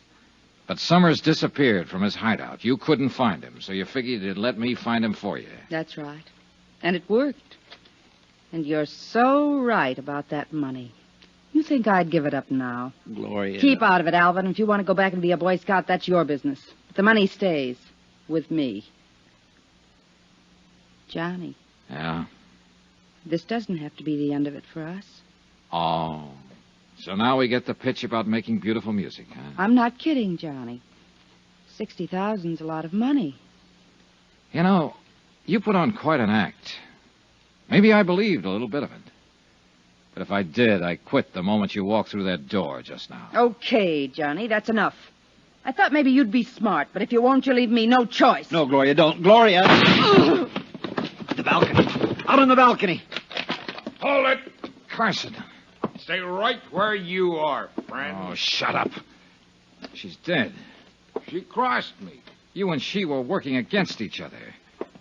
But Summers disappeared from his hideout. You couldn't find him, so you figured you'd let me find him for you. That's right. And it worked. And you're so right about that money. You think I'd give it up now? Gloria. Keep out of it, Alvin. If you want to go back and be a Boy Scout, that's your business. But the money stays with me. Johnny. Yeah? This doesn't have to be the end of it for us. Oh. So now we get the pitch about making beautiful music, huh? I'm not kidding, Johnny. 60,000's a lot of money. You know, you put on quite an act. Maybe I believed a little bit of it. But if I did, I quit the moment you walked through that door just now. Okay, Johnny, that's enough. I thought maybe you'd be smart, but if you won't, you leave me no choice. No, Gloria, don't. Gloria! The balcony. Out on the balcony. Hold it. Carson. Stay right where you are, friend. Oh, shut up. She's dead. She crossed me. You and she were working against each other.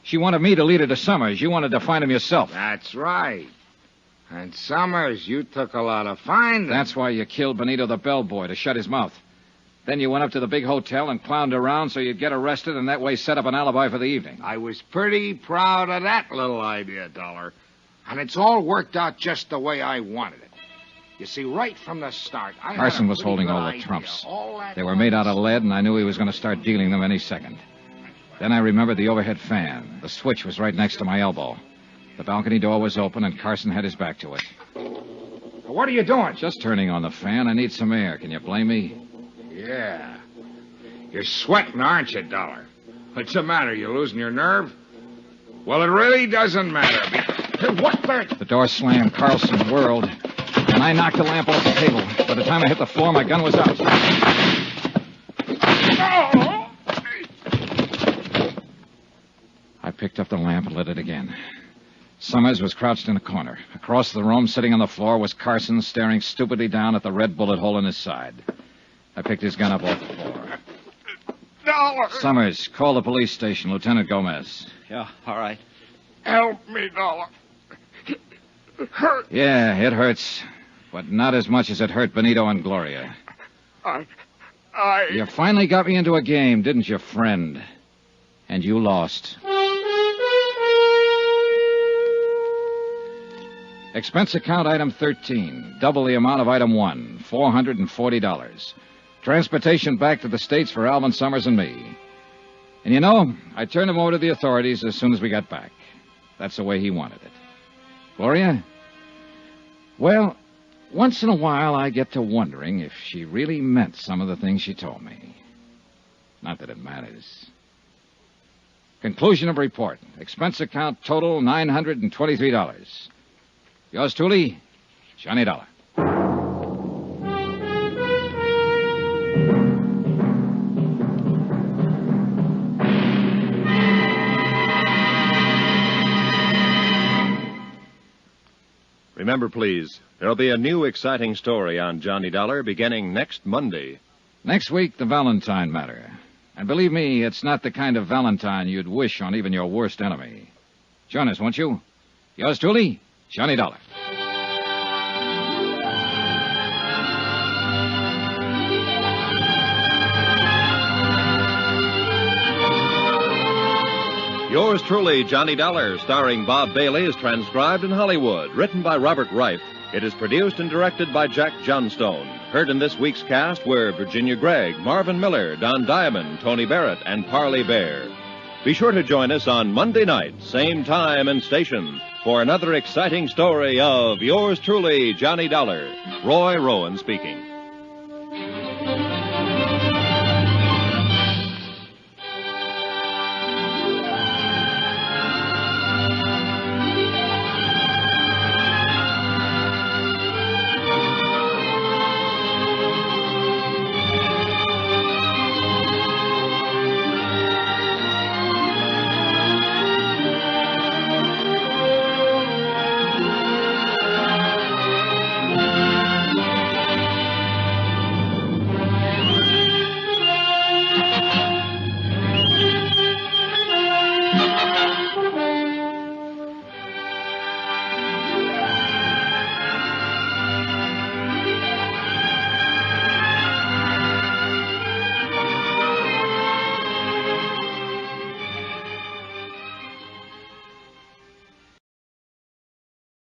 She wanted me to lead her to Summers. You wanted to find him yourself. That's right. And Summers, you took a lot of finding. That's why you killed Benito the bellboy, to shut his mouth. Then you went up to the big hotel and clowned around so you'd get arrested and that way set up an alibi for the evening. I was pretty proud of that little idea, Dollar. And it's all worked out just the way I wanted it. You see, right from the start, Carson was holding all the trumps. They were made out of lead, and I knew he was going to start dealing them any second. Then I remembered the overhead fan. The switch was right next to my elbow. The balcony door was open, and Carson had his back to it. What are you doing? Just turning on the fan. I need some air. Can you blame me? Yeah. You're sweating, aren't you, Dollar? What's the matter? You losing your nerve? Well, it really doesn't matter. What the... The door slammed. Carlson whirled, and I knocked the lamp off the table. By the time I hit the floor, my gun was out. I picked up the lamp and lit it again. Summers was crouched in a corner. Across the room, sitting on the floor, was Carson, staring stupidly down at the red bullet hole in his side. I picked his gun up off the floor. Dollar! Summers, call the police station, Lieutenant Gomez. Yeah, all right. Help me, Dollar. It hurts. Yeah, it hurts. But not as much as it hurt Benito and Gloria. You finally got me into a game, didn't you, friend? And you lost. Expense account item 13. Double the amount of item 1. $440. Transportation back to the States for Alvin, Summers, and me. And you know, I turned him over to the authorities as soon as we got back. That's the way he wanted it. Gloria? Well, once in a while I get to wondering if she really meant some of the things she told me. Not that it matters. Conclusion of report. Expense account total $923. Yours truly, Johnny Dollar. Remember, please, there'll be a new exciting story on Johnny Dollar beginning next Monday. Next week, the Valentine matter. And believe me, it's not the kind of Valentine you'd wish on even your worst enemy. Join us, won't you? Yours truly, Johnny Dollar. Yours truly, Johnny Dollar, starring Bob Bailey, is transcribed in Hollywood. Written by Robert Reif. It is produced and directed by Jack Johnstone. Heard in this week's cast were Virginia Gregg, Marvin Miller, Don Diamond, Tony Barrett, and Parley Bear. Be sure to join us on Monday night, same time and station, for another exciting story of Yours truly, Johnny Dollar. Roy Rowan speaking.